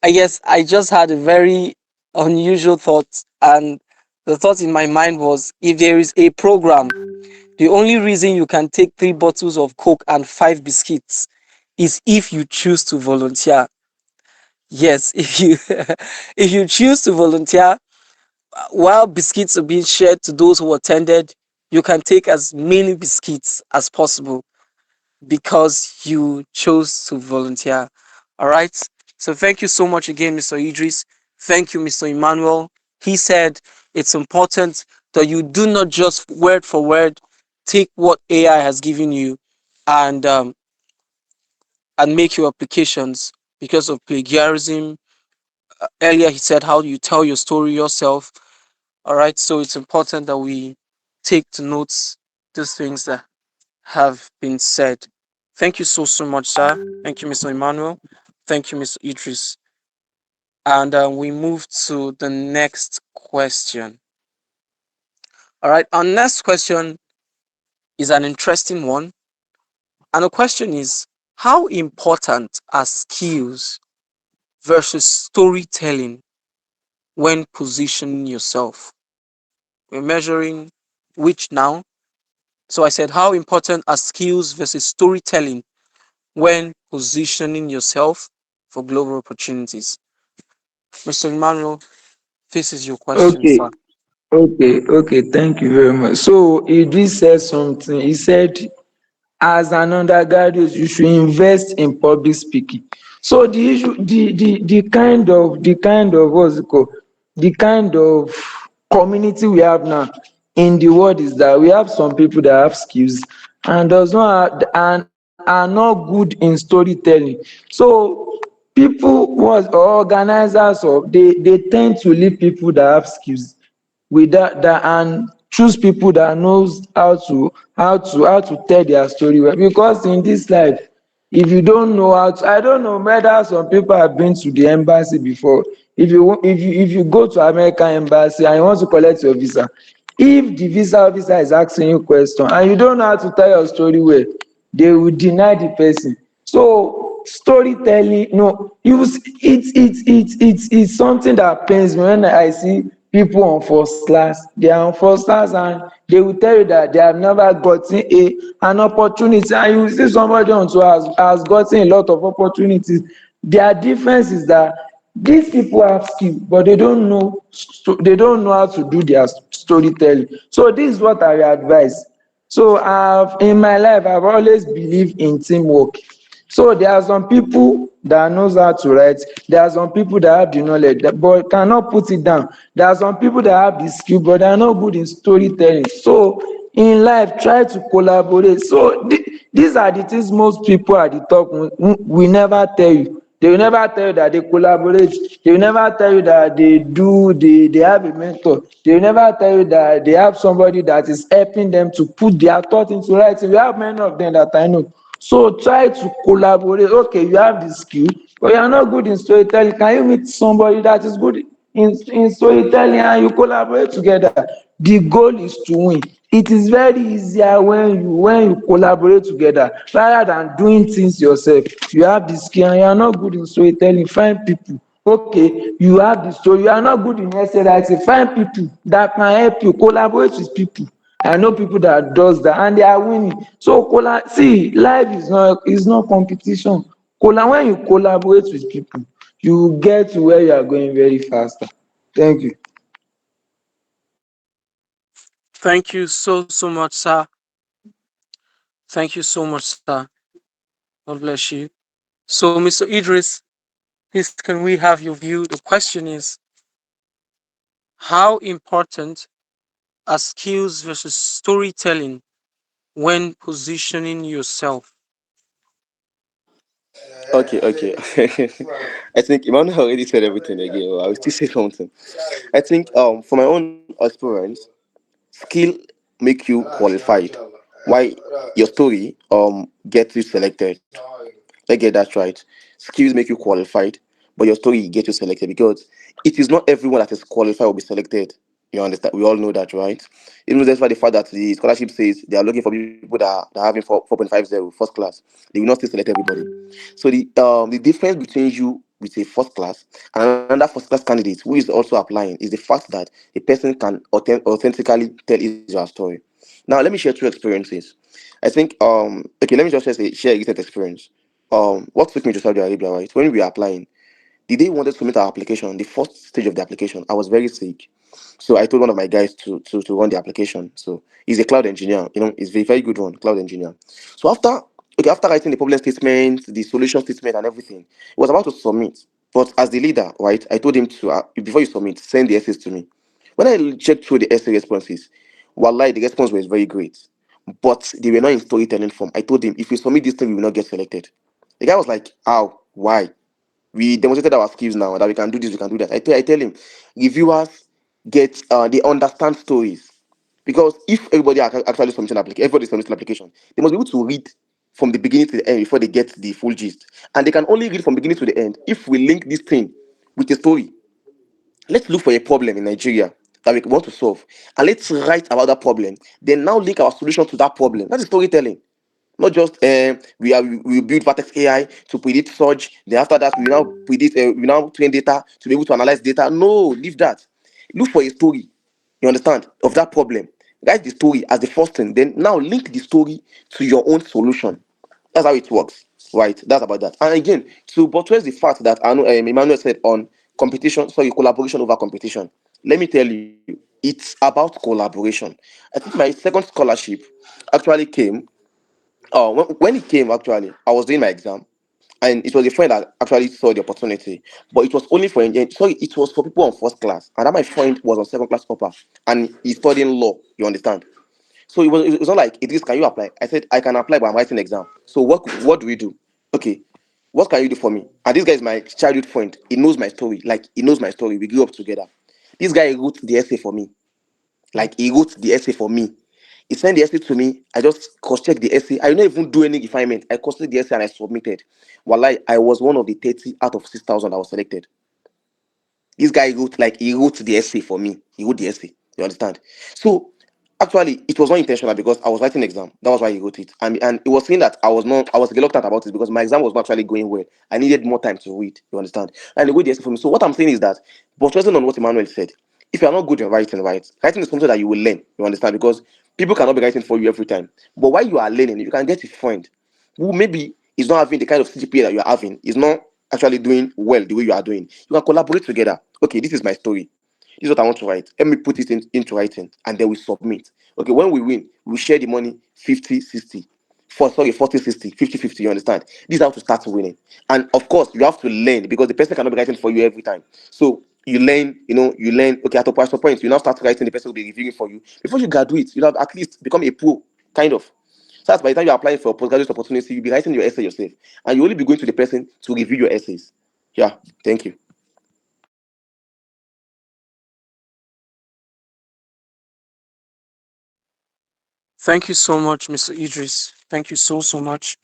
I guess I just had a very unusual thought, and the thought in my mind was, if there is a program, the only reason you can take 3 bottles of Coke and 5 biscuits is if you choose to volunteer. Yes, if you if you choose to volunteer, while biscuits are being shared to those who attended, you can take as many biscuits as possible because you chose to volunteer. All right. So thank you so much again, Mr. Idris. Thank you, Mr. Emmanuel. He said it's important that you do not just word for word take what AI has given you and make your applications because of plagiarism. Earlier, he said how you tell your story yourself. All right. So it's important that we take to notes these things that have been said. Thank you so much, sir. Thank you, Mr. Emmanuel. Thank you, Mr. Idris. And we move to the next question. All right, our next question is an interesting one. And the question is, how important are skills versus storytelling when positioning yourself? We're measuring which now. So I said, how important are skills versus storytelling when positioning yourself for global opportunities? Mr. Emmanuel, this is your question, Okay, sir. okay. Thank you very much. So Idris said something. He said, as an undergraduate, you should invest in public speaking. So the issue, the kind of what's it called, the kind of community we have now in the world is that we have some people that have skills and does not have, and are not good in storytelling. So people was or organizers of they tend to leave people that have skills without that and choose people that knows how to tell their story well, because in this life if you don't know how to, I don't know whether some people have been to the embassy before. If you go to American embassy and you want to collect your visa, if the visa officer is asking you question and you don't know how to tell your story well, they will deny the person. So storytelling, no, it's something that pains me when I see people on first class. They are on first class and they will tell you that they have never gotten an opportunity, and you see somebody on tour has gotten a lot of opportunities. Their difference is that these people have skill but they don't know how to do their storytelling. So this is what I will advise. So in my life I've always believed in teamwork. So there are some people that knows how to write, there are some people that have the knowledge but cannot put it down, there are some people that have the skill but they are not good in storytelling. So in life try to collaborate. So these are the things most people at the top will never tell you. They will never tell you that they collaborate. They will never tell you that they have a mentor. They will never tell you that they have somebody that is helping them to put their thought into writing. We have many of them that I know. So try to collaborate. Okay, you have the skill but you are not good in storytelling. Can you meet somebody that is good in storytelling and you collaborate together? The goal is to win. It is very easier when you collaborate together rather than doing things yourself. You have the skill and you are not good in storytelling, find people. Okay, you have the story, you are not good in essay writing, find people that can help you, collaborate with people. I know people that does that and they are winning. So see, life is not competition. When you collaborate with people, you get to where you are going very faster. Thank you. Thank you so much, sir. Thank you so much, sir. God bless you. So, Mr. Idris, please can we have your view? The question is, how important are skills versus storytelling when positioning yourself? Okay. I think Emmanuel already said everything again. I will still say something. I think from my own experience, skill make you qualified. Why your story gets you selected. I get that right. Skills make you qualified, but your story get you selected because it is not everyone that is qualified will be selected. You understand? We all know that, right? Even that's why the fact that the scholarship says they are looking for people that are having 4.50 first class, they will not still select everybody. So the difference between you with a first class and another first class candidate who is also applying is the fact that a person can authentically tell Israel's story. Now let me share two experiences. I think okay, let me just share a recent experience. What took me to Saudi Arabia, right? When we were applying, the day we wanted to submit our application, the first stage of the application, I was very sick. So I told one of my guys to run the application. So he's a cloud engineer, he's a very, very good one, cloud engineer. So after writing the problem statement, the solution statement and everything, he was about to submit. But as the leader, right, I told him to before you submit, send the essays to me. When I checked through the essay responses, wallahi, the response was very great. But they were not in storytelling form. I told him, if you submit this thing, we will not get selected. The guy was like, how? Why? We demonstrated our skills now that we can do this, we can do that. I tell him, reviewers they understand stories. Because if everybody actually submits an application, everybody submits an application, they must be able to read from the beginning to the end before they get the full gist. And they can only read from beginning to the end if we link this thing with a story. Let's look for a problem in Nigeria that we want to solve, and let's write about that problem. Then now link our solution to that problem. That is storytelling. Not just we build Vertex AI to predict surge. Then after that, we now train data to be able to analyze data. No, leave that. Look for a story. You understand of that problem. Write the story as the first thing. Then now link the story to your own solution. That's how it works, right? That's about that. And again, to buttress the fact that Emmanuel said on competition, sorry, collaboration over competition. Let me tell you, it's about collaboration. I think my second scholarship actually came. When it came, actually, I was doing my exam, and it was a friend that actually saw the opportunity, but it was only for sorry, it was for people on first class, and that my friend was on second class upper, and he's studying law. You understand? So it was not like, it is, can you apply? I said I can apply, but I'm writing exam. So what do we do? Okay, What can you do for me? And this guy is my childhood friend. He knows my story. Like, he knows my story. We grew up together. This guy wrote the essay for me. Like, he wrote the essay for me. He sent the essay to me. I just cross-checked the essay. I didn't even do any refinement. I cross-checked the essay and I submitted. Wallahi, I was one of the 30 out of 6,000 that was selected. This guy wrote, like, he wrote the essay for me. He wrote the essay. You understand? So actually, it was not intentional because I was writing exam. That was why he wrote it. And it was saying that I was reluctant about it because my exam was not actually going well. I needed more time to read. You understand? And he wrote the essay for me. So what I'm saying is that, but resting on what Emmanuel said, if you are not good in writing, right? Writing is something that you will learn. You understand? Because people cannot be writing for you every time. But while you are learning, you can get a friend who maybe is not having the kind of CGPA that you are having, is not actually doing well the way you are doing. You can collaborate together. Okay, this is my story. This is what I want to write. Let me put it into writing and then we submit. Okay, when we win, we share the money 50-60. Sorry, 40-60, 50-50. You understand? This is how to start winning. And of course, you have to learn because the person cannot be writing for you every time. So you learn, you learn. Okay, at a partial point, you now start writing, the person will be reviewing for you. Before you graduate, you'll have at least become a pro, kind of. So that's by the time you're applying for a postgraduate opportunity, you'll be writing your essay yourself. And you only be going to the person to review your essays. Yeah, thank you. Thank you so much, Mr. Idris. Thank you so much.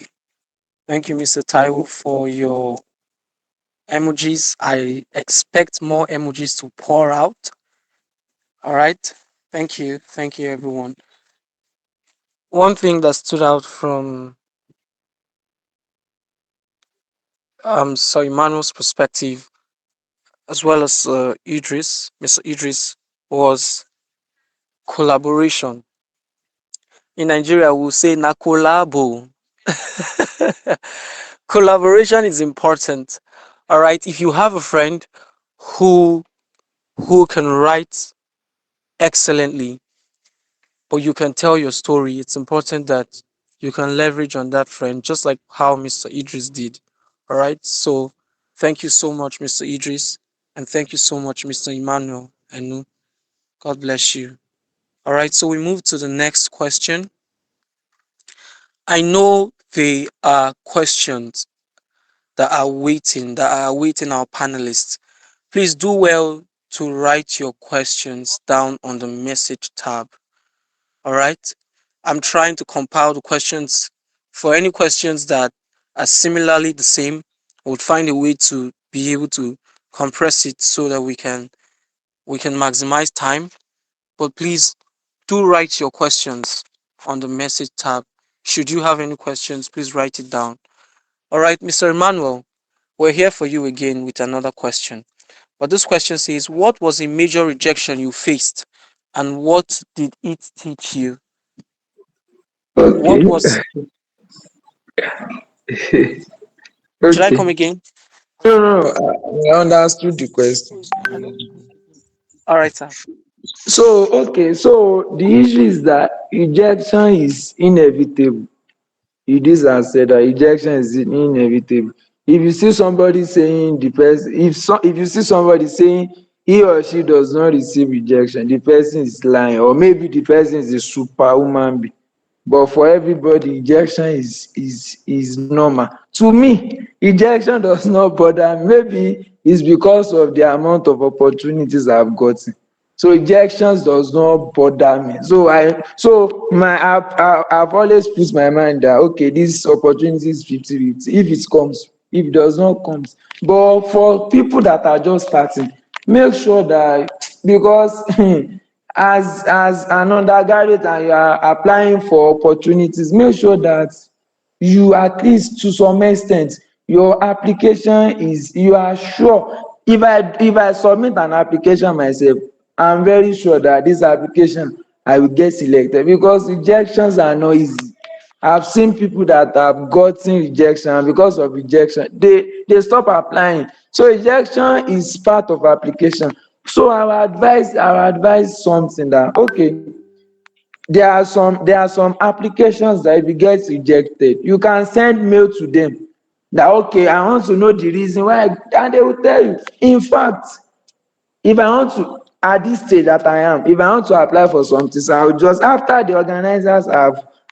Thank you, Mr. Taiwo, for your emojis. I expect more emojis to pour out. All right. Thank you. Thank you, everyone. One thing that stood out from Sir Emmanuel's perspective, as well as Mr. Idris, was collaboration. In Nigeria, we'll say na collabo. Collaboration is important. All right. If you have a friend who can write excellently, but you can tell your story, it's important that you can leverage on that friend, just like how Mr. Idris did. All right. So thank you so much, Mr. Idris, and thank you so much, Mr. Emmanuel. And God bless you. All right. So we move to the next question. I know there are questions that are awaiting our panelists. Please do well to write your questions down on the message tab. All right. I'm trying to compile the questions. For any questions that are similarly the same, I would find a way to be able to compress it so that we can maximize time. But please do write your questions on the message tab. Should you have any questions, please write it down. All right, Mr. Emmanuel, we're here for you again with another question. But this question says, what was a major rejection you faced and what did it teach you? What Okay. was, should I Okay. come again? No, no, I understood the question. All right, sir. So, okay, so the issue is that rejection is inevitable. You did and said that rejection is inevitable. If you see somebody saying the person, if you see somebody saying he or she does not receive rejection, the person is lying, or maybe the person is a superhuman being. But for everybody, rejection is normal. To me, rejection does not bother me. Maybe it's because of the amount of opportunities I've gotten. So rejections does not bother me. I've always put my mind that okay, this opportunity is 50-50. If it comes, if it does not come. But for people that are just starting, make sure that because as an undergraduate and you are applying for opportunities, make sure that you, at least to some extent, your application is, you are sure. If I submit an application myself, I'm very sure that this application I will get selected, because rejections are not easy. I've seen people that have gotten rejection, and because of rejection they stop applying. So rejection is part of application. So I would advise something that okay, there are some applications that if you get rejected, you can send mail to them that okay, I want to know the reason why, and they will tell you. In fact, if I want to, at this stage that I am, if I want to apply for something, so I will just, after the organizers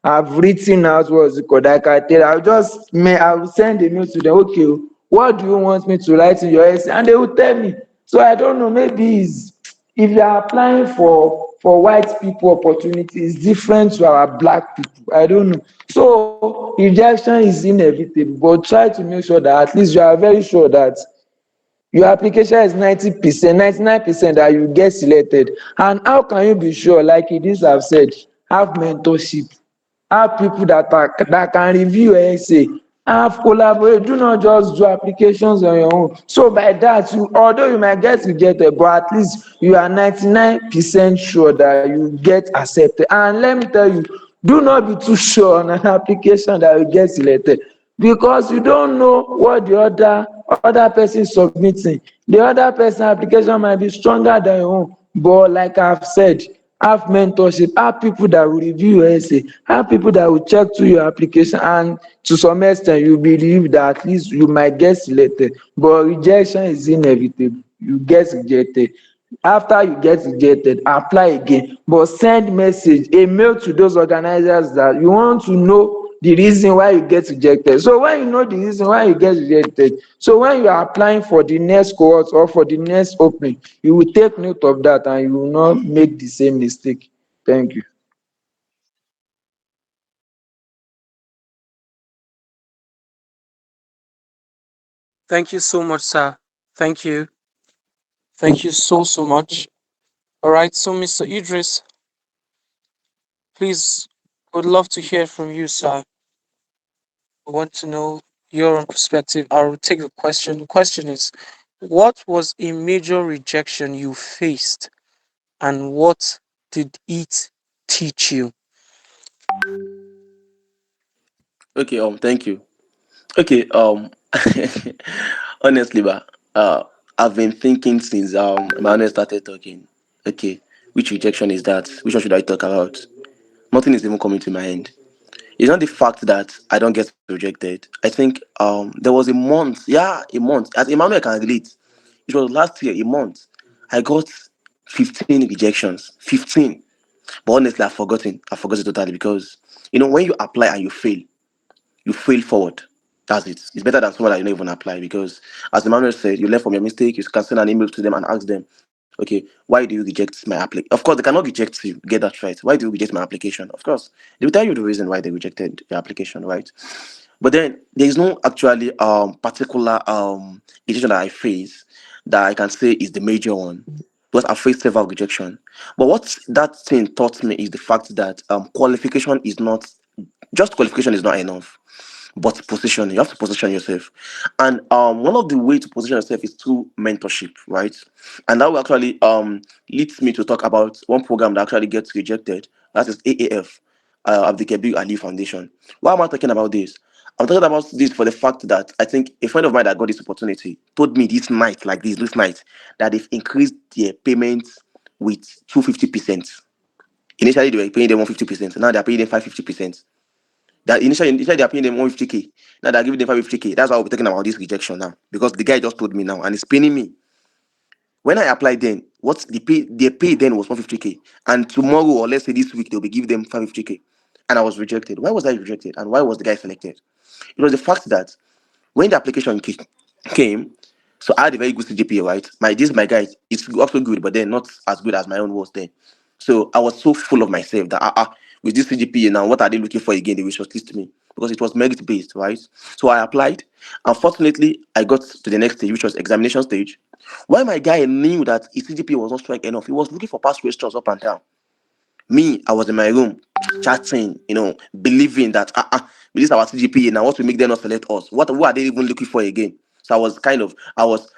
I've written out what's it called, I can tell, I'll send a mail to them, okay, what do you want me to write in your essay? And they will tell me. So I don't know, maybe it's, if you are applying for white people opportunity, is different to our black people. I don't know. So rejection is inevitable, but try to make sure that at least you are very sure that your application is 90%, 99% that you get selected. And how can you be sure? Like this have said, have mentorship, have people that can review your essay, have collaborate, do not just do applications on your own. So by that, you, although you might get rejected, but at least you are 99% sure that you get accepted. And let me tell you, do not be too sure on an application that you get selected, because you don't know what the other person is submitting. The other person application might be stronger than your own, but like I've said, have mentorship, have people that will review your essay, have people that will check through your application, and to some extent you believe that at least you might get selected. But rejection is inevitable, you get rejected. After you get rejected, apply again, but send message, a mail to those organizers that you want to know the reason why you get rejected. So when you know the reason why you get rejected, so when you are applying for the next cohort or for the next opening, you will take note of that and you will not make the same mistake. Thank you. Thank you so much, sir. Thank you. Thank you so much. All right, so Mr. Idris, please, would love to hear from you, sir. I want to know your own perspective. I'll take the question. The question is, what was a major rejection you faced, and what did it teach you? Okay, thank you. Okay, honestly, but I've been thinking since Emmanuel started talking. Okay, which rejection is that? Which one should I talk about? Nothing is even coming to my end. It's not the fact that I don't get rejected. I think there was a month, yeah, a month. As Emmanuel can relate, it was last year, a month. I got 15 rejections. 15. But honestly, I've forgotten. I forgot it totally because when you apply and you fail forward. That's it. It's better than someone that you don't even apply because, as Emmanuel said, you learn from your mistake. You can send an email to them and ask them, okay, why do you reject my application? Of course, they cannot reject you. Get that right. Why do you reject my application? Of course, they will tell you the reason why they rejected your application, right? But then there is no actually particular rejection that I face that I can say is the major one because I faced several rejection. But what that thing taught me is the fact that qualification is not just qualification is not enough, but position. You have to position yourself, and one of the way to position yourself is through mentorship, right? And that will actually leads me to talk about one program that actually gets rejected. That is AAF, of the Kebir Ali Foundation. Why am I talking about this? I'm talking about this for the fact that I think a friend of mine that got this opportunity told me this night, like this night, that they've increased their payments with 250%. Initially, they were paying them 150%. Now they're paying them 550%. That initially they're paying them 150K. Now they're giving them 550K. That's why we're talking about this rejection now. Because the guy just told me now and it's paining me. When I applied then, what the pay then was 150K. And tomorrow or let's say this week, they'll be giving them 550K. And I was rejected. Why was I rejected? And why was the guy selected? It was the fact that when the application came, so I had a very good CGPA, right? My guy, it's also good, but then not as good as my own was then. So I was so full of myself that with this CGPA now, what are they looking for again? They will shortlist me because it was merit based, right? So I applied. Unfortunately, I got to the next stage, which was examination stage. Why my guy knew that his CGPA was not strong enough, he was looking for past questions up and down. Me, I was in my room chatting, believing that with this our CGPA now, what will make them not select us? What are they even looking for again? So I was kind of I was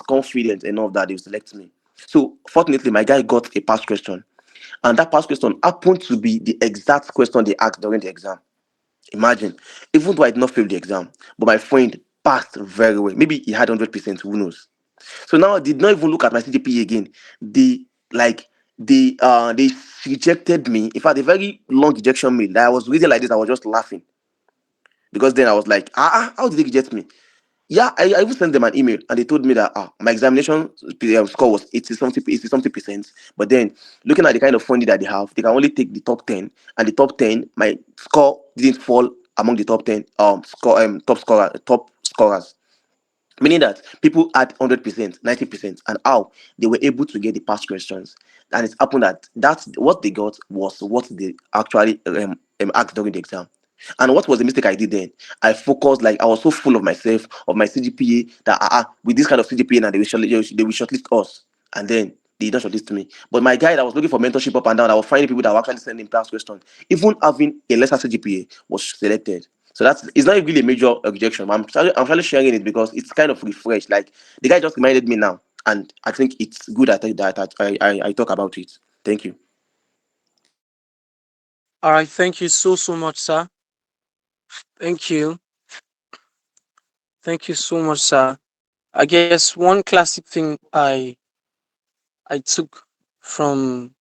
confident enough that they would select me. So fortunately my guy got a pass question. And that pass question happened to be the exact question they asked during the exam. Imagine, even though I did not fail the exam, but my friend passed very well. Maybe he had 100%, who knows? So now I did not even look at my CGPA again. They like they rejected me. In fact, a very long rejection mail that I was reading like this. I was just laughing because then I was like, how did they reject me? Yeah, I even sent them an email and they told me that my examination score was 80 something percent. But then looking at the kind of funding that they have, they can only take the top 10, and the top 10, my score didn't fall among the top 10 top scorers, meaning that people had 100%, 90%, and how they were able to get the past questions. And it happened that that's what they got was what they actually asked during the exam. And what was the mistake I did then? I focused, like I was so full of myself, of my CGPA, that with this kind of CGPA now they will shortlist us. And then they did not shortlist me. But my guy that was looking for mentorship up and down, I was finding people that were actually sending past questions. Even having a lesser CGPA was selected. So that's it's not really a major rejection. I'm trying sharing it because it's kind of refreshed. Like the guy just reminded me now, and I think it's good I talk about it. Thank you. All right, thank you so much, sir. Thank you. Thank you so much, sir. I guess one classic thing I took from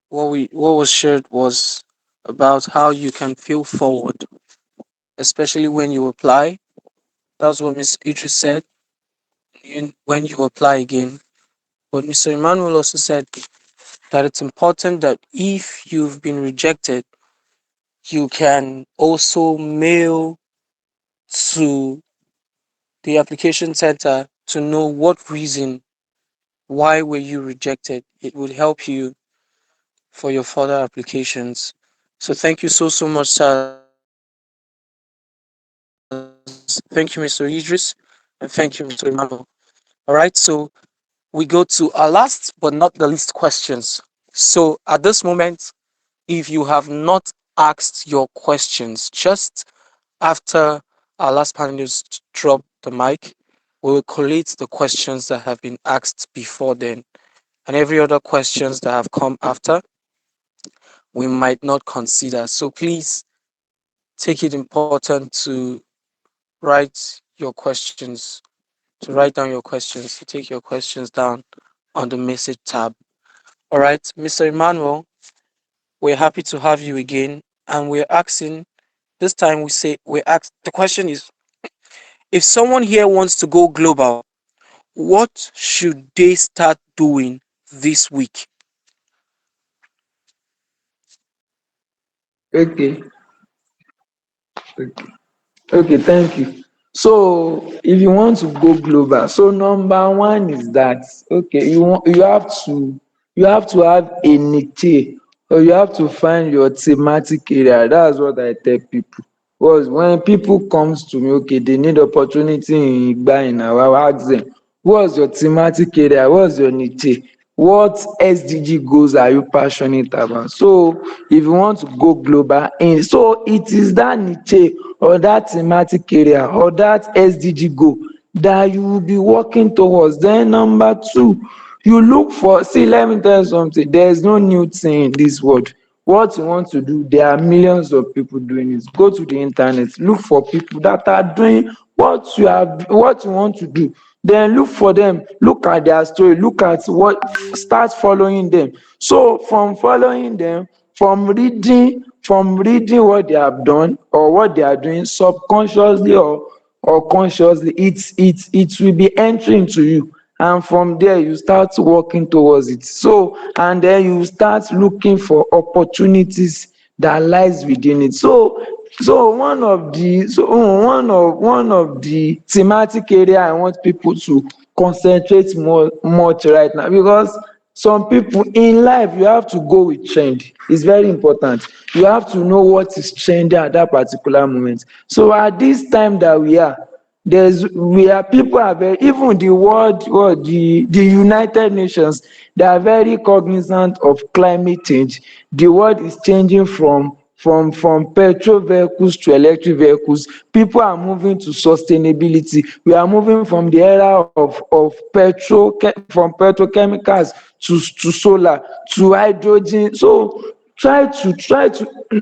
what was shared was about how you can feel forward, especially when you apply. That's what Miss Idris said. When you apply again. But Mr. Emmanuel also said that it's important that if you've been rejected, you can also mail to the application center to know what reason why were you rejected. It would help you for your further applications. So thank you so much, Saz. Thank you, Mr. Idris, and thank you, Mr. Emmanuel. All right, so we go to our last but not the least questions. So at this moment, if you have not asked your questions, just after our last panelist drop the mic, we will collate the questions that have been asked before then, and every other questions that have come after we might not consider. So please take it important to write your questions, to write down your questions, to take your questions down on the message tab. All right, Mr. Emmanuel, we're happy to have you again, and we're asking this time we ask the question is, if someone here wants to go global, what should they start doing this week? Okay, okay. Okay, thank you. So if you want to go global, so number one is that okay, you have to have a niche, or you have to find your thematic area. That's what I tell people. Because when people comes to me, okay, they need opportunity in Igba in our ask them, what's your thematic area? What's your niche? What SDG goals are you passionate about? So if you want to go global in, so it is that niche or that thematic area or that SDG goal that you will be working towards. Then number two, you look for, see, let me tell you something, there is no new thing in this world. What you want to do, there are millions of people doing it. Go to the internet, look for people that are doing what you want to do. Then look for them, look at their story, look at what, start following them. So from following them, from reading what they have done or what they are doing subconsciously or consciously, it will be entering to you, and from there you start working towards it. So and then you start looking for opportunities that lies within it. So one of the thematic area I want people to concentrate more much right now, because some people in life, you have to go with trend. It's very important. You have to know what is trending at that particular moment. So at this time that we are, we are people are very, even the world, the United Nations, they are very cognizant of climate change. The world is changing from petrol vehicles to electric vehicles. People are moving to sustainability. We are moving from the era from petrochemicals to solar to hydrogen. So try to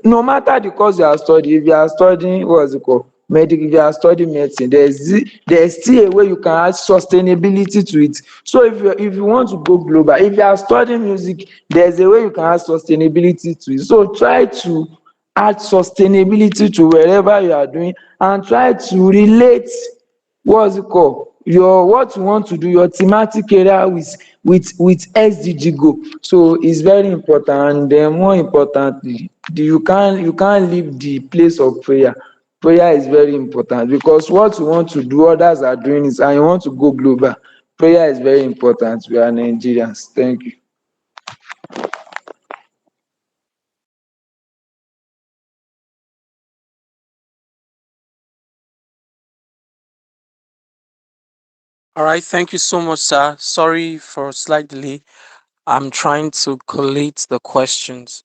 no matter the course you are studying, if you are studying what's it called, medical, if you are studying medicine, there's still a way you can add sustainability to it. So if you want to go global, if you are studying music, there's a way you can add sustainability to it. So try to add sustainability to wherever you are doing, and try to relate what's it called, your what you want to do, your thematic area with SDG goal. So it's very important. And then more importantly, you can't leave the place of prayer. Prayer is very important because what you want to do others are doing it and you want to go global. Prayer is very important. We are Nigerians. Thank you. All right, thank you so much, sir. Sorry for a slight delay. I'm trying to collate the questions.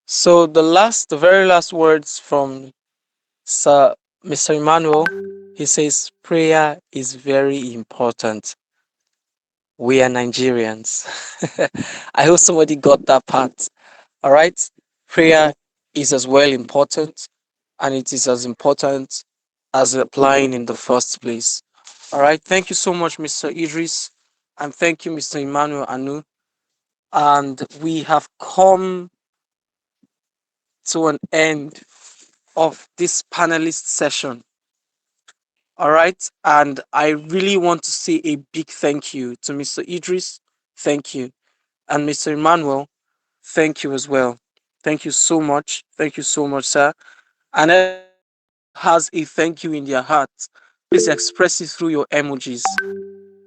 So the very last words from Sir Mr. Emmanuel, he says prayer is very important. We are Nigerians. I hope somebody got that part. All right, prayer is as well important, and it is as important as applying in the first place. All right, thank you so much, Mr. Idris, and thank you, Mr. Emmanuel Anu. And we have come to an end of this panelist session. All right. And I really want to say a big thank you to Mr. Idris. Thank you. And Mr. Emmanuel, thank you as well. Thank you so much. Thank you so much, sir. And everyone who has a thank you in their heart, please express it through your emojis.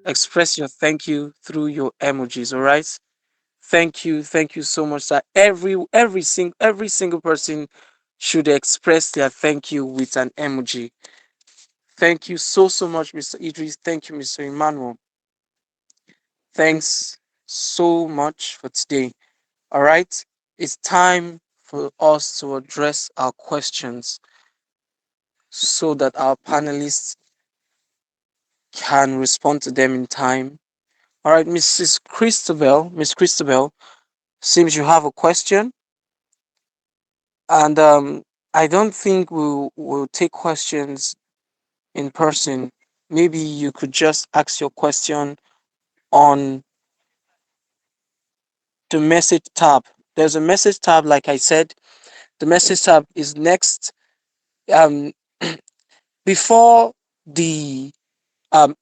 Express your thank you through your emojis. All right. Thank you so much, sir. Every single person should express their thank you with an emoji. Thank you so much, Mr. Idris. Thank you, Mr. Emmanuel. Thanks so much for today. All right, it's time for us to address our questions so that our panelists can respond to them in time. All right, Miss Christabel, seems you have a question, and I don't think we'll take questions in person. Maybe you could just ask your question on the message tab. There's a message tab, like I said. The message tab is next. Um, before the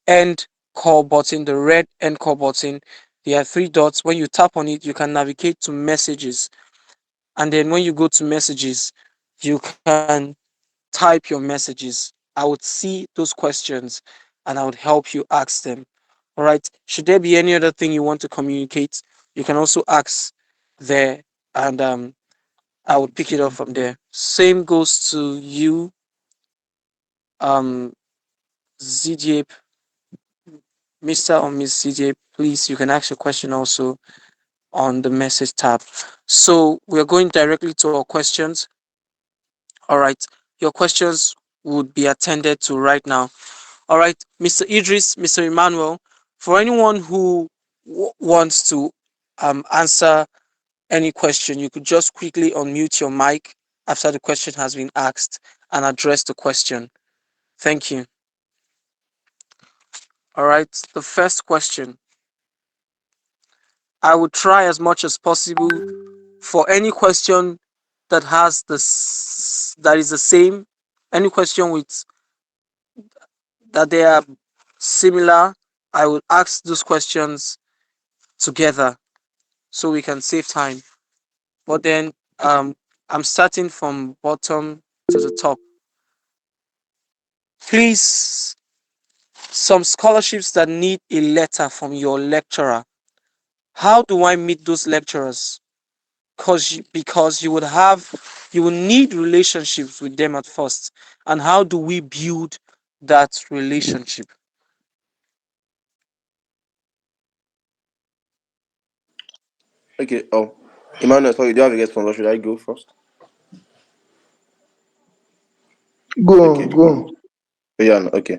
end call button, the red end call button, there are three dots. When you tap on it, you can navigate to messages. And then when you go to messages, you can type your messages. I would see those questions and I would help you ask them. All right. Should there be any other thing you want to communicate, you can also ask there, and I would pick it up from there. Same goes to you, um, ZJ, Mr. or Miss ZJ. Please, you can ask your question also on the message tab. So we're going directly to our questions. All right. Your questions would be attended to right now. All right, Mr. Idris, Mr. Emmanuel, for anyone who wants to answer any question, you could just quickly unmute your mic after the question has been asked and address the question. Thank you. All right, the first question. I will try as much as possible for any question that has that is the same, any question with that they are similar. I will ask those questions together so we can save time. But then I'm starting from bottom to the top. Please, some scholarships that need a letter from your lecturer. How do I meet those lecturers? Because you will need relationships with them at first. And how do we build that relationship? Okay. Oh, Emmanuel, sorry, do you have a response or should I go first? Go on, Okay. go on. Yeah, no, okay.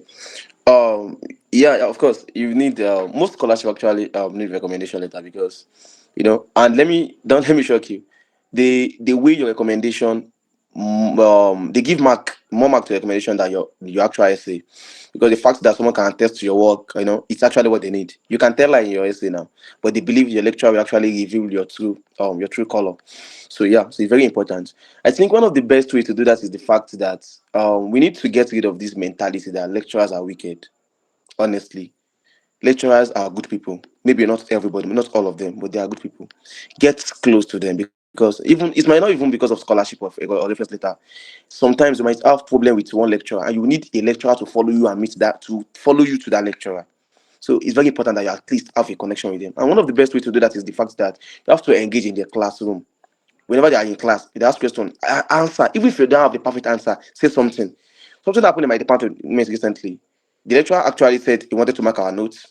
Um, yeah, of course, you need most scholarship actually need recommendation letter because and let me shock you. They weigh your recommendation. They give more mark to recommendation than your actual essay because the fact that someone can attest to your work, it's actually what they need. You can tell that in your essay now, but they believe your lecturer will actually reveal your true color. So yeah, so it's very important. I think one of the best ways to do that is the fact that we need to get rid of this mentality that lecturers are wicked. honestly. Lecturers are good people. Maybe not everybody, not all of them, but they are good people. Get close to them because even it might not even because of scholarship or reference letter. Sometimes you might have problem with one lecturer, and you need a lecturer to follow you and meet that to follow you to that lecturer. So it's very important that you at least have a connection with them. And one of the best ways to do that is the fact that you have to engage in their classroom. Whenever they are in class, if they ask question, answer. Even if you don't have the perfect answer, say something. Something happened in my department recently. The lecturer actually said he wanted to mark our notes,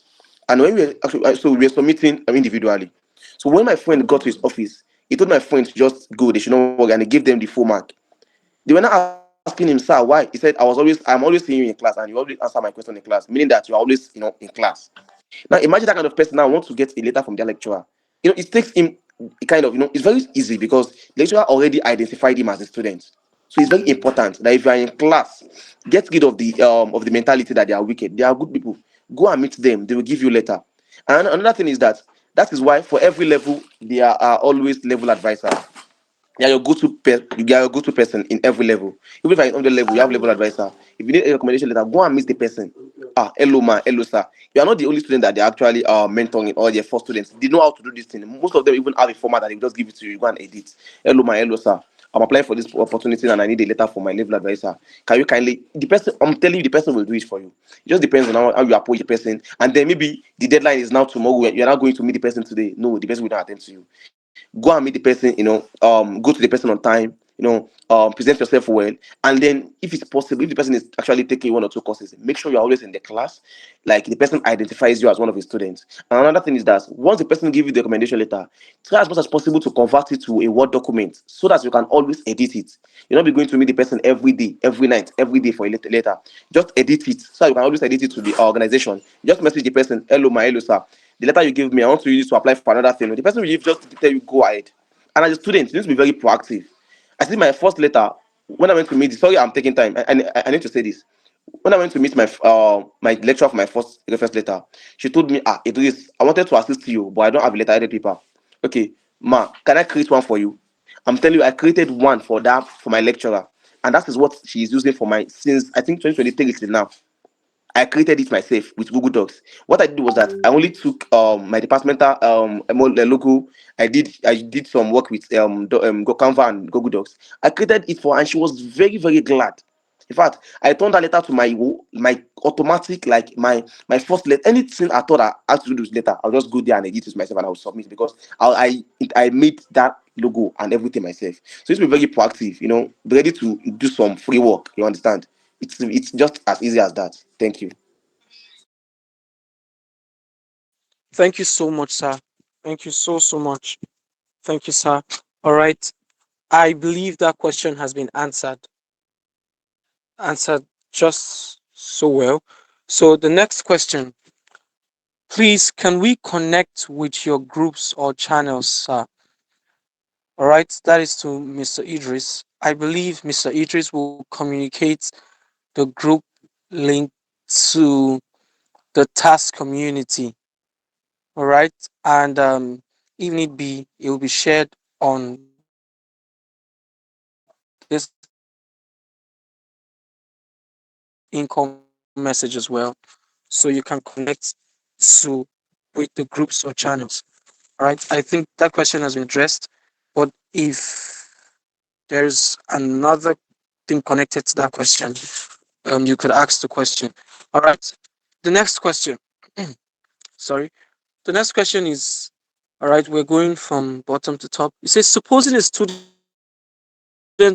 and when we were actually, so we were submitting individually. So when my friend got to his office, he told my friend to just go. They should not worry, and he gave them the full mark. They were not asking him, sir, why? He said, I'm always seeing you in class, and you always answer my question in class, meaning that you're always, in class. Now imagine that kind of person now wants to get a letter from their lecturer. It takes him kind of, it's very easy because the lecturer already identified him as a student. So it's very important that if you are in class, get rid of the mentality that they are wicked. They are good people. Go and meet them. They will give you letter. And another thing is that is why for every level there are always level advisors. You are your go-to person in every level. Even if you're on the level, you have level advisor. If you need a recommendation letter, go and meet the person. Hello ma, hello sir. You are not the only student that they're actually mentoring or their first students. They know how to do this thing. Most of them even have a format that they will just give it to you. You go and edit. Hello ma, hello sir. I'm applying for this opportunity and I need a letter from my level advisor. Can you kindly the person I'm telling you the person will do it for you. It just depends on how you approach the person. And then maybe the deadline is now tomorrow. You're not going to meet the person today. No, the person will not attend to you. Go and meet the person, go to the person on time, present yourself well. And then if it's possible, if the person is actually taking one or two courses, make sure you're always in the class, like the person identifies you as one of his students. And another thing is that once the person gives you the recommendation letter, try as much as possible to convert it to a Word document so that you can always edit it. You'll not be going to meet the person every day, every night, every day for a letter. Just edit it so that you can always edit it to the organization. Just message the person, hello my, hello sir, the letter you give me, I want to use it to apply for another thing. The person will just tell you go ahead. And as a student, you need to be very proactive. I see my first letter when I went to meet. Sorry, I'm taking time. I need to say this. When I went to meet my lecturer for my first reference letter, she told me, Idris, I wanted to assist you, but I don't have a letter headed paper. Okay, ma, can I create one for you? I'm telling you, I created one for my lecturer, and that is what she is using for my since I think 2023 till now. I created it myself with Google Docs. What I did was that I only took my departmental logo. I did some work with Canva and Google Docs. I created it for her and she was very, very glad. In fact, I turned that letter to my automatic, like my first letter. Anything I thought I had to do with letter, I'll just go there and edit it myself and I'll submit because I made that logo and everything myself. So it's be very proactive, be ready to do some free work. You understand? It's just as easy as that. Thank you. Thank you so much, sir. Thank you so much. Thank you, sir. All right. I believe that question has been answered just so well. So the next question, please, can we connect with your groups or channels, sir? All right, that is to Mr. Idris. I believe Mr. Idris will communicate the group link to the task community. All right, and if need be, it will be shared on this income message as well, so you can connect to with the groups or channels. All right, I think that question has been addressed. But if there's another thing connected to that question, you could ask the question. All right. The next question. Sorry. The next question is, all right, we're going from bottom to top. It says, supposing a student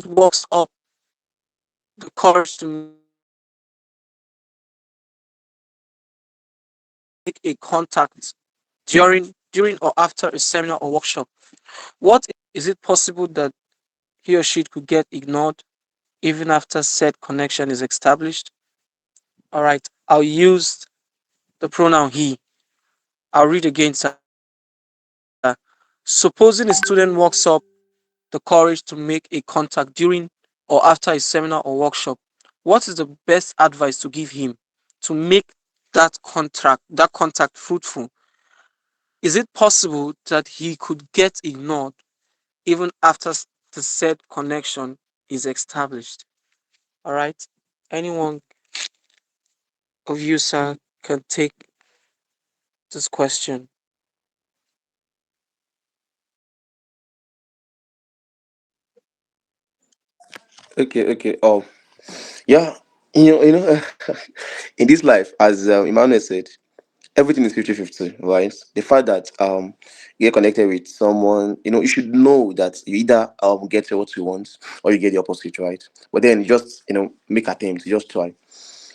walks up the courage to make a contact during or after a seminar or workshop, what is the best advice to give him to make that contact fruitful? Is it possible that he or she could get ignored even after said connection is established? All right, I'll use the pronoun he. I'll read again, sir. Supposing a student walks up the courage to make a contact during or after a seminar or workshop, what is the best advice to give him to make that contact fruitful? Is it possible that he could get ignored even after the said connection is established? All right. Anyone of you, sir, can take this question. Okay. Yeah. In this life, as Emmanuel said, everything is 50-50, right? The fact that you get connected with someone, you should know that you either get what you want or you get the opposite, right? But then you just make attempts, you just try.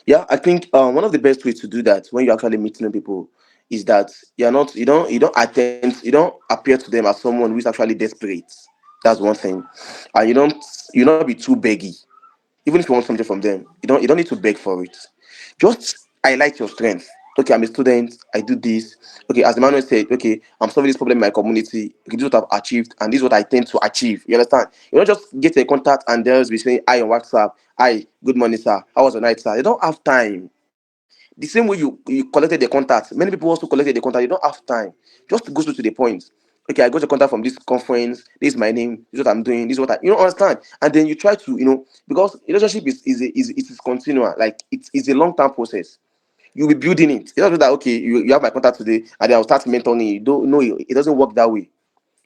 Yeah, I think one of the best ways to do that when you're actually meeting new people is that you don't appear to them as someone who is actually desperate. That's one thing. And you not be too beggy. Even if you want something from them, you don't need to beg for it. Just highlight your strength. Okay, I'm a student, I do this. Okay, as Emmanuel said, okay, I'm solving this problem in my community. Okay, this is what I've achieved, and this is what I tend to achieve. You understand? You don't just get a contact and they'll be saying hi on WhatsApp, hi, good morning, sir. How was your night, sir? They don't have time. The same way you collected the contact, many people also collected the contact. You don't have time. Just go straight to the point. Okay, I got your contact from this conference. This is my name. This is what I'm doing. This is what I understand. And then you try to because relationship is continual. Like it's a long term process. You'll be building it. It's not that okay, you have my contact today and then I'll start mentoring you. Don't no, it doesn't work that way.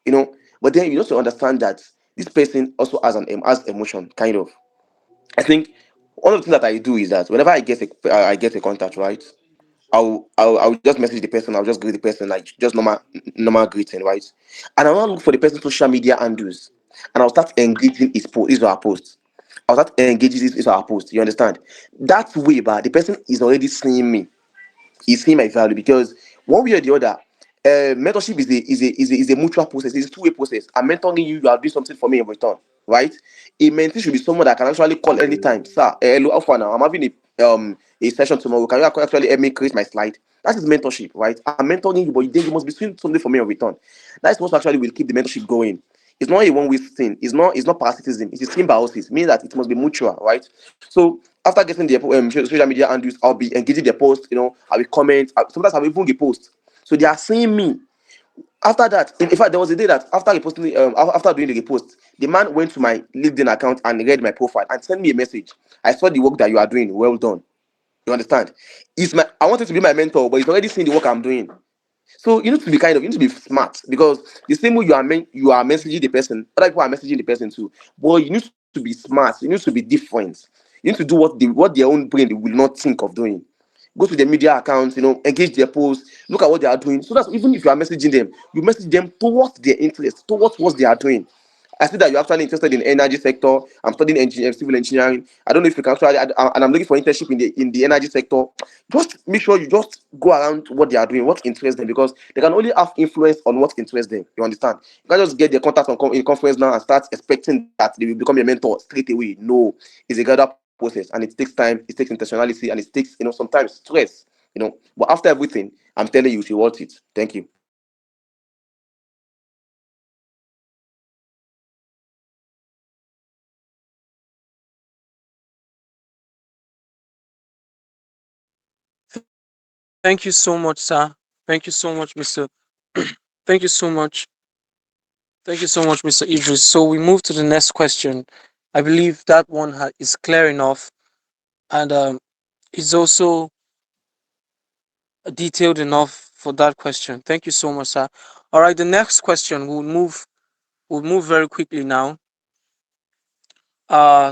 You know. But then you also understand that this person also has emotion, kind of. I think one of the things that I do is that whenever I get a contact, right? I'll just message the person. I'll just greet the person like just normal greeting, right? And I'll look for the person's social media handles, and I'll start engaging his or her post. I'll start engaging his or her post. You understand? That way, but the person is already seeing me, is seeing my value, because one way or the other, mentorship is a mutual process. It's a two-way process. I'm mentoring you, you are doing something for me in return, right? A mentee should be someone that can actually call anytime. Sir, hello, how far now? I'm having a session tomorrow. Can you actually help me create my slide? That is mentorship, right? I'm mentoring you, but then you must be doing something for me in return. That's what actually will keep the mentorship going. It's not a one-way thing. It's not parasitism. It's a symbiosis, meaning that it must be mutual, right? So after getting the social media handles, I'll be engaging the post. I will comment. Sometimes I will even post. So they are seeing me. After that, in fact, there was a day that after reposting, after doing the repost, the man went to my LinkedIn account and read my profile and sent me a message. I saw the work that you are doing. Well done. You understand? I wanted to be my mentor, but he's already seen the work I'm doing. So you need to be smart, because the same way you are messaging the person, other people are messaging the person too. But you need to be smart. You need to be different. You need to do what their own brain will not think of doing. Go to their media accounts, engage their posts, look at what they are doing. So that even if you are messaging them, you message them towards their interest, towards what they are doing. I see that you're actually interested in energy sector. I'm studying civil engineering. I don't know if you can actually, and I'm looking for internship in the energy sector. Just make sure you just go around what they are doing, what interests them, because they can only have influence on what interests them. You understand? You can't just get their contact in conference now and start expecting that they will become your mentor straight away. No, it's a gradual process, and it takes time, it takes intentionality, and it takes sometimes stress. But after everything, I'm telling you, she wants it. Thank you. Thank you so much, sir. Thank you so much, Mr. Thank you so much. Thank you so much, Mr. Idris. So we move to the next question. I believe that one is clear enough, and is also detailed enough for that question. Thank you so much, sir. All right, the next question we'll move very quickly now.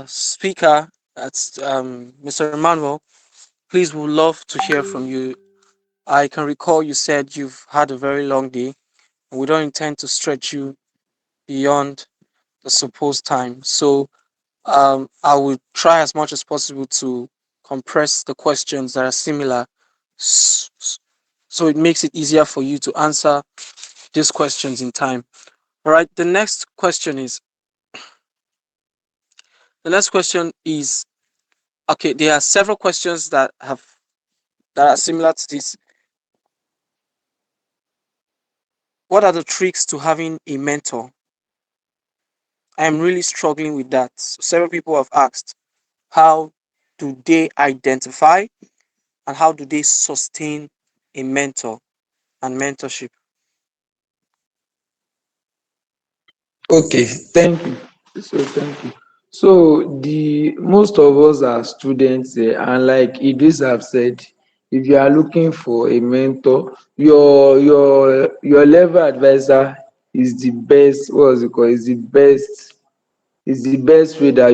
Speaker, that's Mr. Emmanuel. Please, would love to hear from you. I can recall you said you've had a very long day, and we don't intend to stretch you beyond the supposed time. So I will try as much as possible to compress the questions that are similar, so it makes it easier for you to answer these questions in time. All right. The next question is okay. There are several questions that are similar to this. What are the tricks to having a mentor? I am really struggling with that. So several people have asked, how do they identify and how do they sustain a mentor and mentorship? Okay, thank you. Thank you. So the most of us are students, and like Idris have said, if you are looking for a mentor, your level adviser is the best, what's it called, is the best way that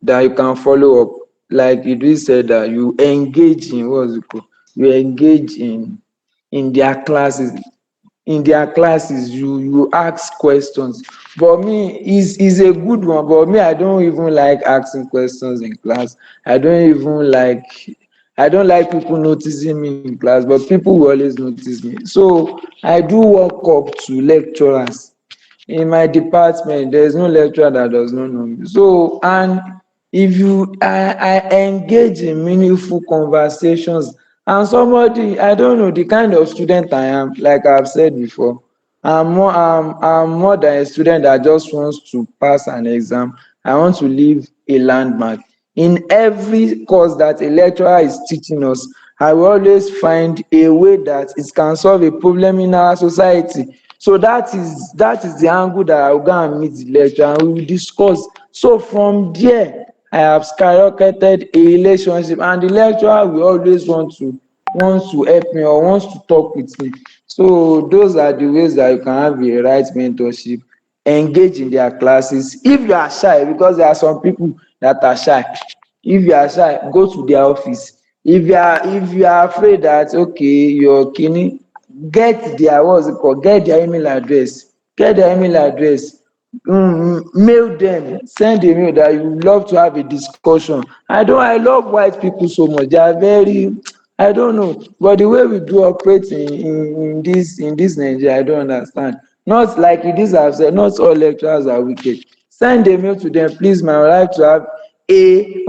that you can follow up. Like Idris said, that you engage in, what's it called, you engage in their classes, you ask questions. But me, is a good one, but me, I don't even like asking questions in class. I don't like people noticing me in class, but people will always notice me. So I do walk up to lecturers. In my department, there is no lecturer that does not know me. So, and if you I engage in meaningful conversations, and somebody, I don't know the kind of student I am, like I've said before, I'm more than a student that just wants to pass an exam. I want to leave a landmark. In every course that a lecturer is teaching us, I will always find a way that it can solve a problem in our society. So that is the angle that I will go and meet the lecturer and we will discuss. So from there, I have skyrocketed a relationship, and the lecturer will always wants to help me or wants to talk with me. So those are the ways that you can have a right mentorship. Engage in their classes. If you are shy, because there are some people that are shy, if you are shy, go to their office. If you are afraid that, okay, your kini, get their, what's it called, get their email address, mail them, send a mail that you love to have a discussion. I love white people so much. They are very, I don't know, but the way we do operate in this Nigeria, I don't understand. Not like it is, have said, not all lecturers are wicked. Send a mail to them, please, man, I would like to have a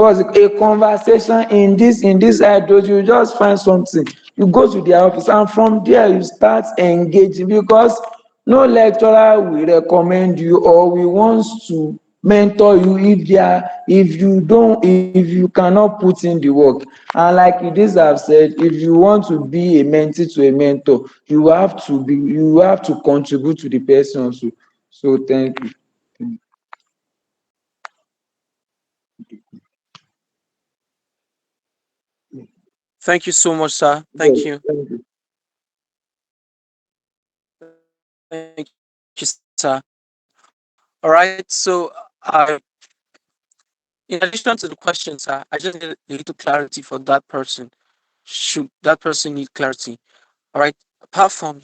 conversation in this idol. You just find something, you go to their office, and from there you start engaging, because no lecturer will recommend you or will wants to mentor you if you cannot put in the work. And like this have said, if you want to be a mentee to a mentor, you have to contribute to the person also. So thank you. Thank you so much, sir. Yes, Thank you. thank you. Thank you, sir. All right. So in addition to the questions, sir, I just need a little clarity for that person. Should that person need clarity? All right. Apart from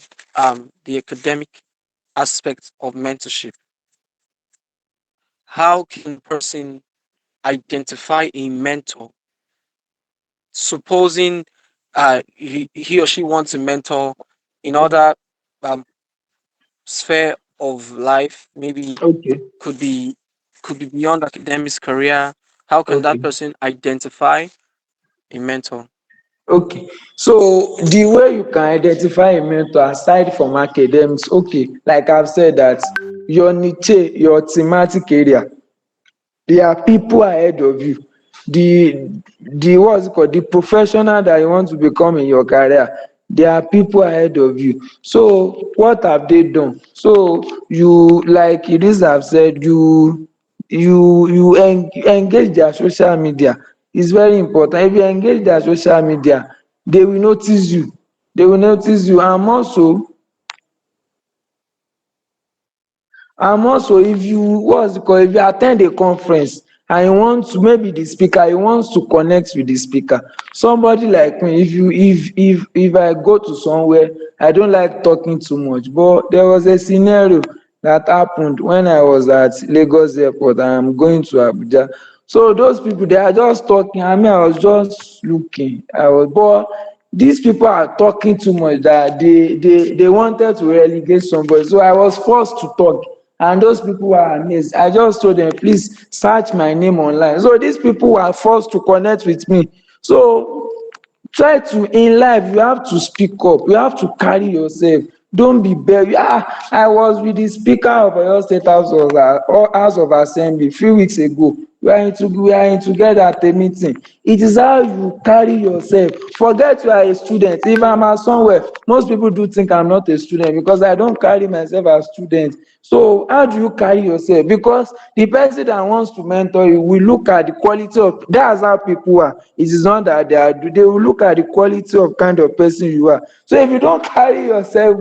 the academic aspect of mentorship, how can a person identify a mentor? Supposing he or she wants a mentor in other um, sphere of life, maybe Okay, could be could be beyond academics career. How can that okay. person identify a mentor? Okay, so the way you can identify a mentor aside from academics, okay, like I've said, that your niche, your thematic area, there are people ahead of you. The what's it called, the professional that you want to become in your career, there are people ahead of you. So what have they done? So you, like it is have said, engage their social media. It's very important. If you engage their social media, they will notice you. And also, if you, what's it called, if you attend a conference and you want to, maybe the speaker, you want to connect with the speaker, somebody like me, if I go to somewhere, I don't like talking too much, but there was a scenario that happened when I was at Lagos airport and I'm going to Abuja. So those people, they are just talking, I mean, I was just looking, but these people are talking too much that they wanted to relegate somebody, so I was forced to talk. And those people were amazed. I just told them, please search my name online. So these people were forced to connect with me. So try to, in life, you have to speak up, you have to carry yourself. Don't be buried. I was with the speaker of Oyo State House of Assembly few weeks ago. we are in together at a meeting. It is how you carry yourself. Forget you are a student. If I'm at somewhere, most people do think I'm not a student because I don't carry myself as student. So how do you carry yourself? Because the person that wants to mentor you will look at the quality of, that's how people are. It is not that they will look at the quality of kind of person you are. So if you don't carry yourself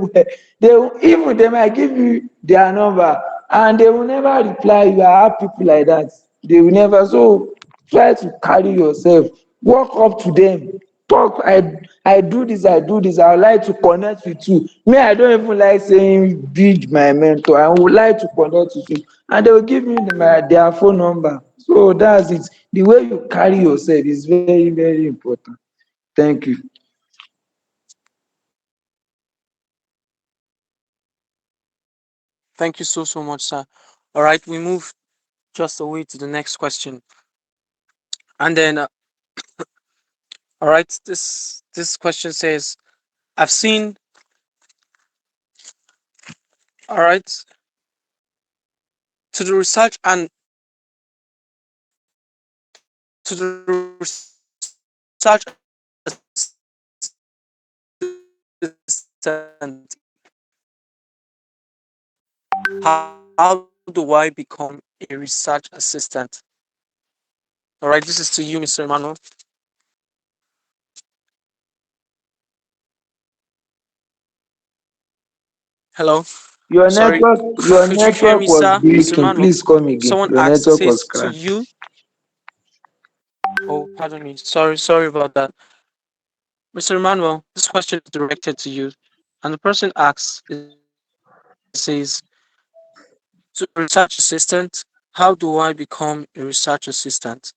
well, even they might give you their number and they will never reply you. I have people like that. They will never. So try to carry yourself, walk up to them, talk. I do this, I do this, I would like to connect with you. Me, I don't even like saying be my mentor. I would like to connect with you, and they will give me their phone number. So that's it. The way you carry yourself is very, very important. Thank you. Thank you so much, sir. All right, we move just away to the next question, and then all right, this question says, I've seen. All right, to the research and to the research assistant, how do I become a research assistant? All right, this is to you, Mr. Emmanuel. Hello. Sorry, Your could you hear network me, was sir, Mr. breaking. Emmanuel? Please come again. Someone Your asked, network was says to cracked. you. Oh, pardon me. Sorry about that. Mr. Emmanuel, this question is directed to you. And the person asks, it says, to a research assistant, how do I become a research assistant?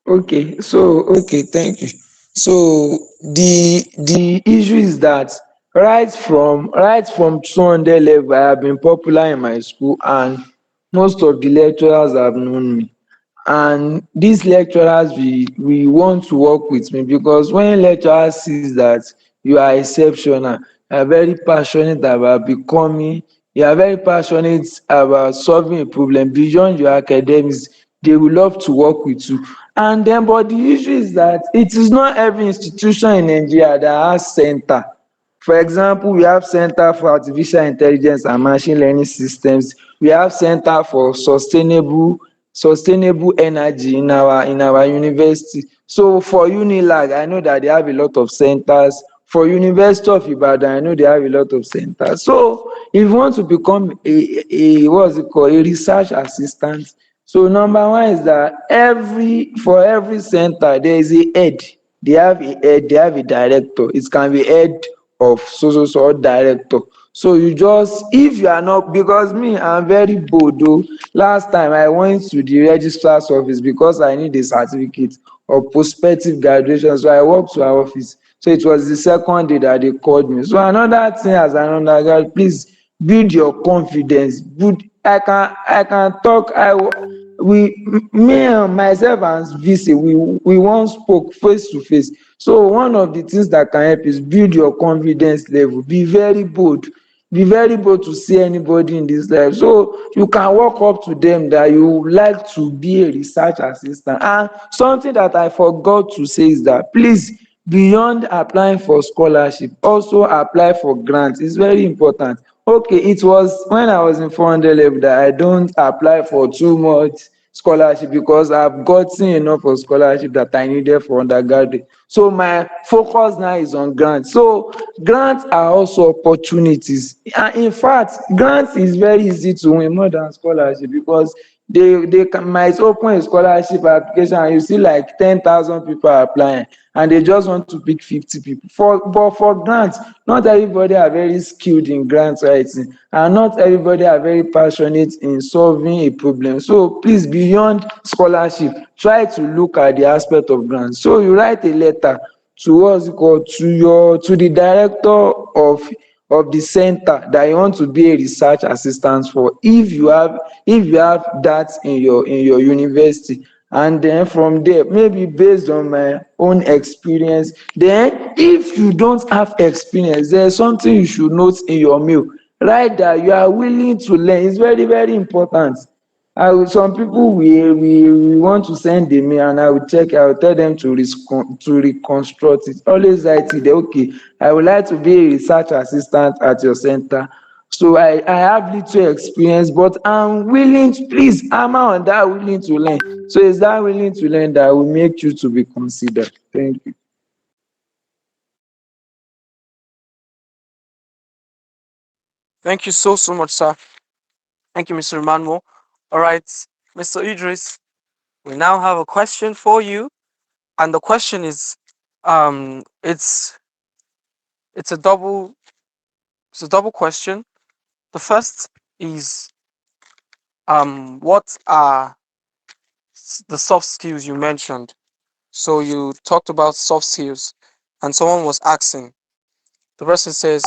Okay, thank you. So the issue is that right from 200 level, I have been popular in my school, and most of the lecturers have known me. And these lecturers we want to work with me because when lecturer sees that you are exceptional, you are very passionate about becoming, you are very passionate about solving a problem beyond your academics, they will love to work with you. And then, but the issue is that it is not every institution in Nigeria that has center. For example, we have Center for Artificial Intelligence and Machine Learning Systems. We have Center for Sustainable Energy in our university. So for Unilag, I know that they have a lot of centers. For University of Ibadan, I know they have a lot of centers. So if you want to become a what's it called, a research assistant, so number one is that for every center there is a head. They have a head, they have a director. It can be head of or director. So you just, if you are not, because me, I'm very bold though. Last time I went to the registrar's office because I need a certificate of prospective graduation. So I walked to our office. So it was the second day that they called me. So another thing as an undergrad, please build your confidence. I can talk. Me and myself and VC, we once spoke face to face. So one of the things that can help is build your confidence level. Be very bold. Be very bold to see anybody in this life. So you can walk up to them that you would like to be a research assistant. And something that I forgot to say is that please, beyond applying for scholarship, also apply for grants. It's very important. Okay, it was when I was in 400 level that I don't apply for too much scholarship because I've gotten enough of scholarship that I needed for undergraduate. So my focus now is on grants. So grants are also opportunities. And in fact, grants is very easy to win more than scholarship because might open a scholarship application and you see like 10,000 people are applying and they just want to pick 50 people. But for grants, not everybody are very skilled in grant writing and not everybody are very passionate in solving a problem. So please, beyond scholarship, try to look at the aspect of grants. So you write a letter to what's it called, to the director of the center that you want to be a research assistant for, if you have that in your university. And then from there, maybe based on my own experience, then if you don't have experience, there's something you should note in your mail. Write that you are willing to learn. It's very, very important. Some people we want to send a mail and I will check. I will tell them to reconstruct it. Always write it there. Okay, I would like to be a research assistant at your center. So I have little experience, but I'm willing to, please hammer on that willing to learn. So it's that willing to learn that will make you to be considered. Thank you. Thank you so much, sir. Thank you, Mr. Emmanuel. All right, Mr. Idris, we now have a question for you, and the question is, um, it's it's a double it's a double question. The first is, what are the soft skills you mentioned? So you talked about soft skills, and someone was asking. The person says,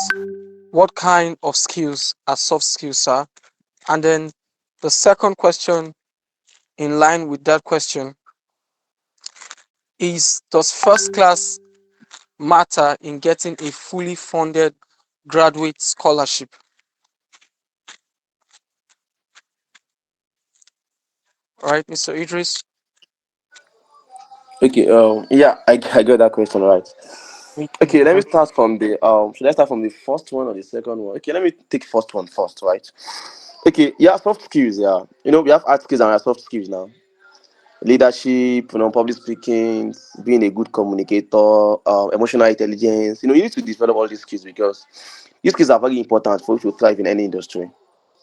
"What kind of skills are soft skills, sir?" And then the second question, in line with that question, is, does first class matter in getting a fully funded graduate scholarship? All right, Mr. Idris. Okay, yeah, I got that question right. Thank you. Okay, let me start from the should I start from the first one or the second one? Okay, let me take first one first, right? Okay, yeah, soft skills, yeah. We have hard skills and we have soft skills now. Leadership, public speaking, being a good communicator, emotional intelligence. You need to develop all these skills because these skills are very important for you to thrive in any industry.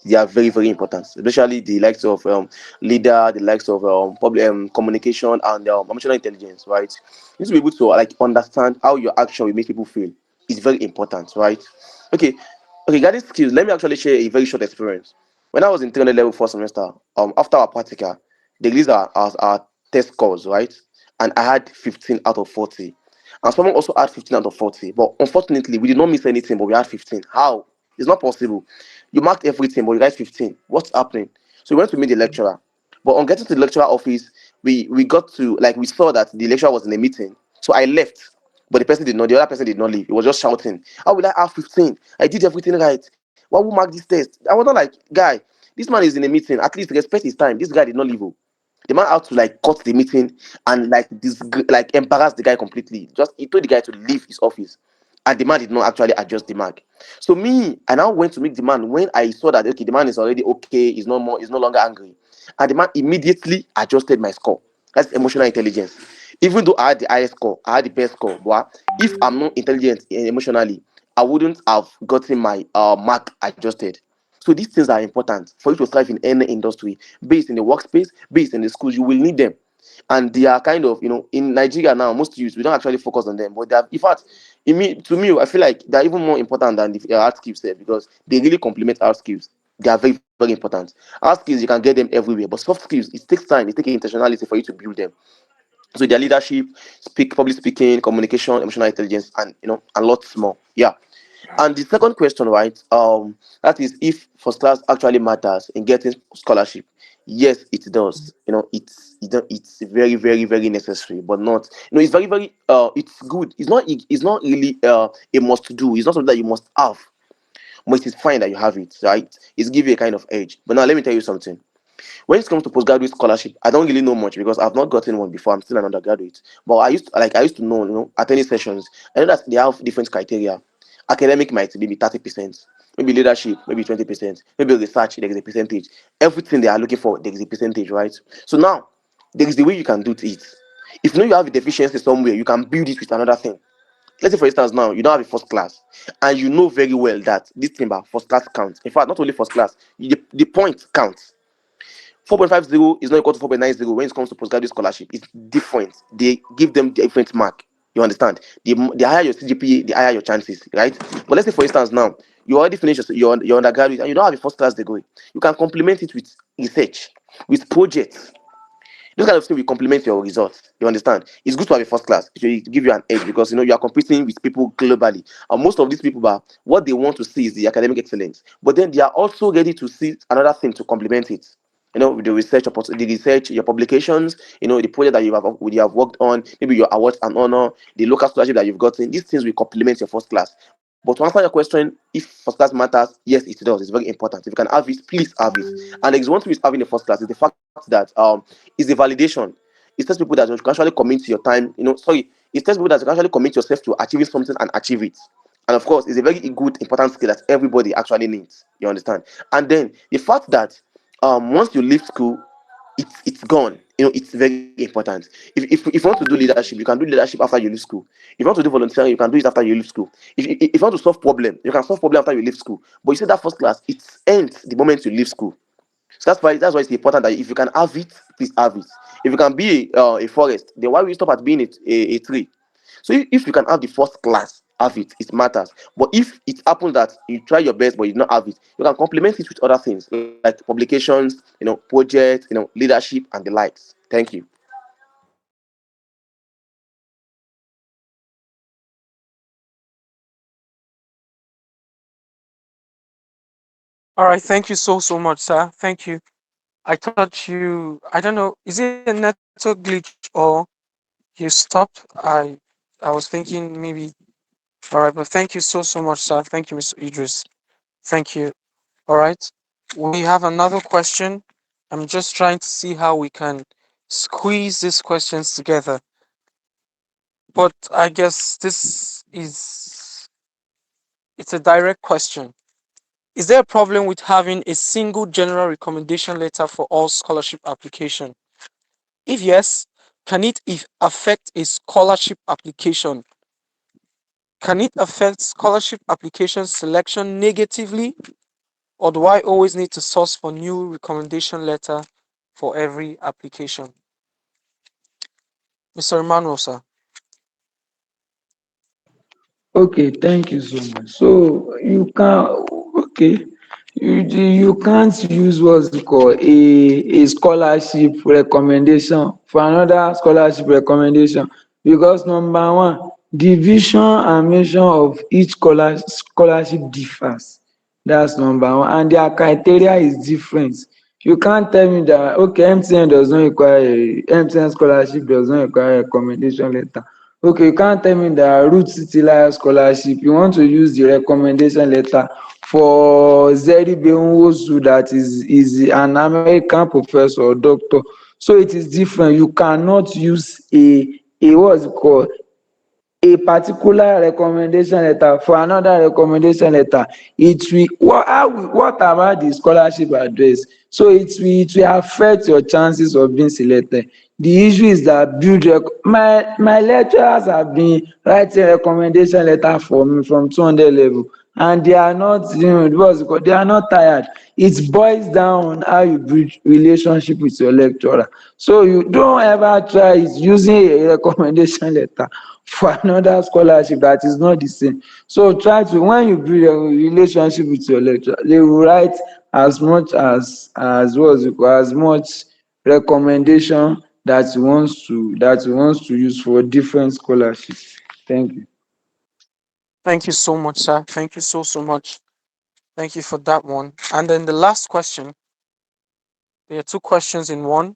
They are very, very important, especially the likes of leader, the likes of public communication and emotional intelligence, right? You need to be able to like understand how your action will make people feel. It's very important, right? Okay, okay, regarding skills, let me actually share a very short experience. When I was in 300 level first semester, after our practical, they released our test scores, right? And I had 15 out of 40. And someone also had 15 out of 40. But unfortunately, we did not miss anything, but we had 15. How? It's not possible. You marked everything, but you guys 15. What's happening? So we went to meet the lecturer. But on getting to the lecturer office, we got to, like, we saw that the lecturer was in a meeting. So I left. But the other person did not leave. He was just shouting, "How will I have 15? I did everything right. Why will mark this test?" I was not like, guy, this man is in a meeting. At least respect his time. This guy did not leave. Oh. The man had to like cut the meeting and like embarrass the guy completely. Just he told the guy to leave his office, and the man did not actually adjust the mark. So me, I now went to meet the man when I saw that okay, the man is already okay. He's no longer angry, and the man immediately adjusted my score. That's emotional intelligence. Even though I had the highest score, I had the best score. But if I'm not intelligent emotionally, I wouldn't have gotten my mark adjusted. So these things are important for you to thrive in any industry, based in the workspace, based in the schools. You will need them, and they are kind of in Nigeria now. Most youths we don't actually focus on them, but they are, in fact, to me, I feel like they're even more important than the hard skills there because they really complement hard skills. They are very, very important. Hard skills you can get them everywhere, but soft skills it takes time, it takes intentionality for you to build them. So their leadership, public speaking, communication, emotional intelligence, and and lots more. Yeah. And the second question, right? That is if first class actually matters in getting scholarship. Yes, it does. It's very, very, very necessary, but not. It's very, very. It's good. It's not really a must do. It's not something that you must have, but it is fine that you have it, right? It's give you a kind of edge. But now let me tell you something. When it comes to postgraduate scholarship, I don't really know much because I've not gotten one before. I'm still an undergraduate. But I used to know, attending sessions. I know that they have different criteria. Academic might be 30%, maybe leadership, maybe 20%, maybe research, there is a percentage. Everything they are looking for, there is a percentage, right? So now there is the way you can do it. If you know you have a deficiency somewhere, you can build it with another thing. Let's say, for instance, now you don't have a first class, and you know very well that this timber first class counts. In fact, not only first class, the point counts. 4.50 is not equal to 4.90 when it comes to postgraduate scholarship. It's different. They give them different mark. You understand? The higher your CGPA, the higher your chances, right? But let's say, for instance, now you already finished your undergraduate and you don't have a first class degree. You can complement it with research, with projects. This kind of thing will complement your results. You understand? It's good to have a first class. It will give you an edge because you are competing with people globally. And most of these people are what they want to see is the academic excellence. But then they are also ready to see another thing to complement it. With the research, your publications, the project that you have worked on, maybe your awards and honor, the local scholarship that you've gotten. These things will complement your first class. But But to answer your question, if first class matters, yes, it does. It's very important. If you can have it, please have it. And there is one thing with having a first class is the fact that is the validation. It tells people that you can actually commit to your time. Sorry, it tells people that you can actually commit yourself to achieving something and achieve it. And of course, it's a very good, important skill that everybody actually needs. You understand? And then the fact that once you leave school, it's gone. It's very important. If you want to do leadership, you can do leadership after you leave school. If you want to do volunteering, you can do it after you leave school. If you want to solve problem, you can solve problem after you leave school. But you see that first class, it ends the moment you leave school. So that's why it's important that if you can have it, please have it. If you can be a forest, then why will you stop at being a tree? So if you can have the first class, have it. It matters. But if it happens that you try your best but you don't have it, you can complement it with other things like publications, projects, leadership and the likes. Thank you. All right, thank you so much, sir. Thank you. I don't know, is it a network glitch or you stopped? I was thinking maybe. All right, but thank you so much, sir. Thank you, Mr. Idris. Thank you. All right. We have another question. I'm just trying to see how we can squeeze these questions together. But I guess it's a direct question. Is there a problem with having a single general recommendation letter for all scholarship application? If yes, can it affect a scholarship application? Can it affect scholarship application selection negatively? Or do I always need to source for new recommendation letter for every application? Mr. Emmanuel, sir. Okay, thank you so much. So you can, okay, you can't use what's it called a scholarship recommendation for another scholarship recommendation, because number one, the vision and mission of each scholarship differs. That's number one, and their criteria is different. You can't tell me that okay, MTN scholarship does not require a recommendation letter. Okay, you can't tell me that Root City Lion scholarship you want to use the recommendation letter for Zeri Nwosu that is an American professor or doctor. So it is different. You cannot use a what's it called a particular recommendation letter for another recommendation letter. It will what about the scholarship address? So it will affect your chances of being selected. The issue is that my lecturers have been writing recommendation letter for me from 200 level, and they are not, what's it called, they are not tired. It boils down on how you build relationship with your lecturer. So you don't ever try using a recommendation letter for another scholarship that is not the same. So try to, when you build a relationship with your lecturer, they will write as much as what's it called, as much recommendation that he wants to use for different scholarships. Thank you. Thank you so much, sir. Thank you so much. Thank you for that one. And then the last question, there are two questions in one.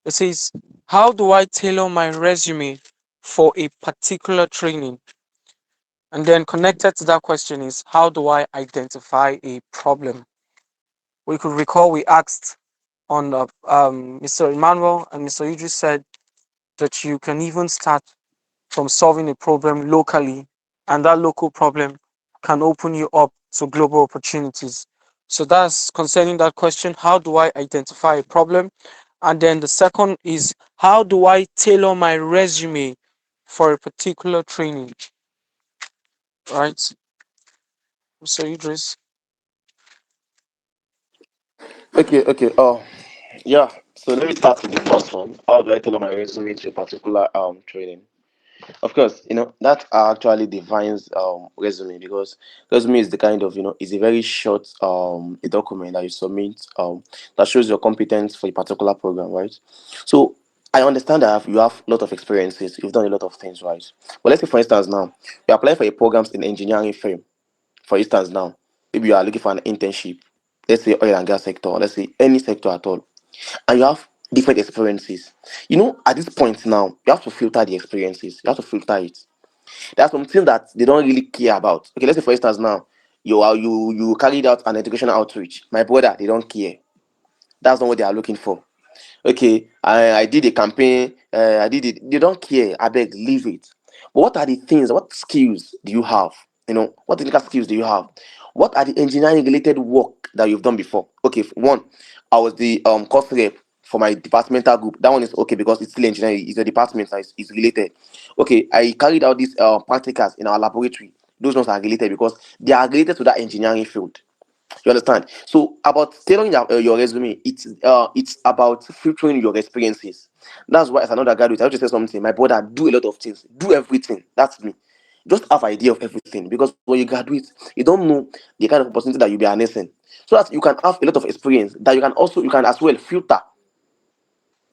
It says, how do I tailor my resume for a particular training? And then connected to that question is, how do I identify a problem? We could recall we asked on Mr. Emmanuel and Mr. Idris said that you can even start from solving a problem locally, and that local problem can open you up to global opportunities. So that's concerning that question. How do I identify a problem? And then the second is, how do I tailor my resume for a particular training? Right, Mr. Idris. Okay. Yeah. So let me start with the first one. How do I tailor my resume to a particular training? Of course, that actually defines resume, because resume is the kind of, is a very short a document that you submit that shows your competence for a particular program, right? So I understand that you have a lot of experiences, you've done a lot of things, right? But let's say for instance now you're applying for a programs in engineering firm. For instance now, maybe you are looking for an internship, let's say oil and gas sector, let's say any sector at all, and you have different experiences. At this point now, you have to filter the experiences. You have to filter it. There are some things that they don't really care about. Okay, let's say for instance now, you carried out an educational outreach. My brother, they don't care. That's not what they are looking for. Okay, I did a campaign, I did it. They don't care. I beg, leave it. But what are the things? What skills do you have? What technical skills do you have? What are the engineering related work that you've done before? Okay, one, I was the course rep for my departmental group. That one is okay because it's still engineering. It's a department, and it's related. Okay, I carried out these practicals in our laboratory. Those ones are related because they are related to that engineering field. You understand? So about tailoring your resume, it's about filtering your experiences. That's why as another graduate, I want to say something. My brother, do a lot of things, do everything. That's me. Just have idea of everything because when you graduate, you don't know the kind of opportunity that you'll be harnessing. So that you can have a lot of experience that you can as well filter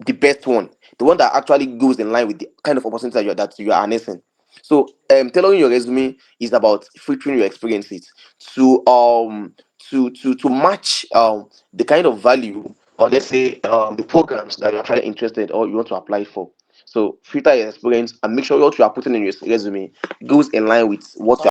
the best one, the one that actually goes in line with the kind of opportunity that you are harnessing. So tailoring your resume is about filtering your experiences to match the kind of value, or let's say the programs that you're actually interested or you want to apply for. So filter your experience and make sure what you are putting in your resume goes in line with what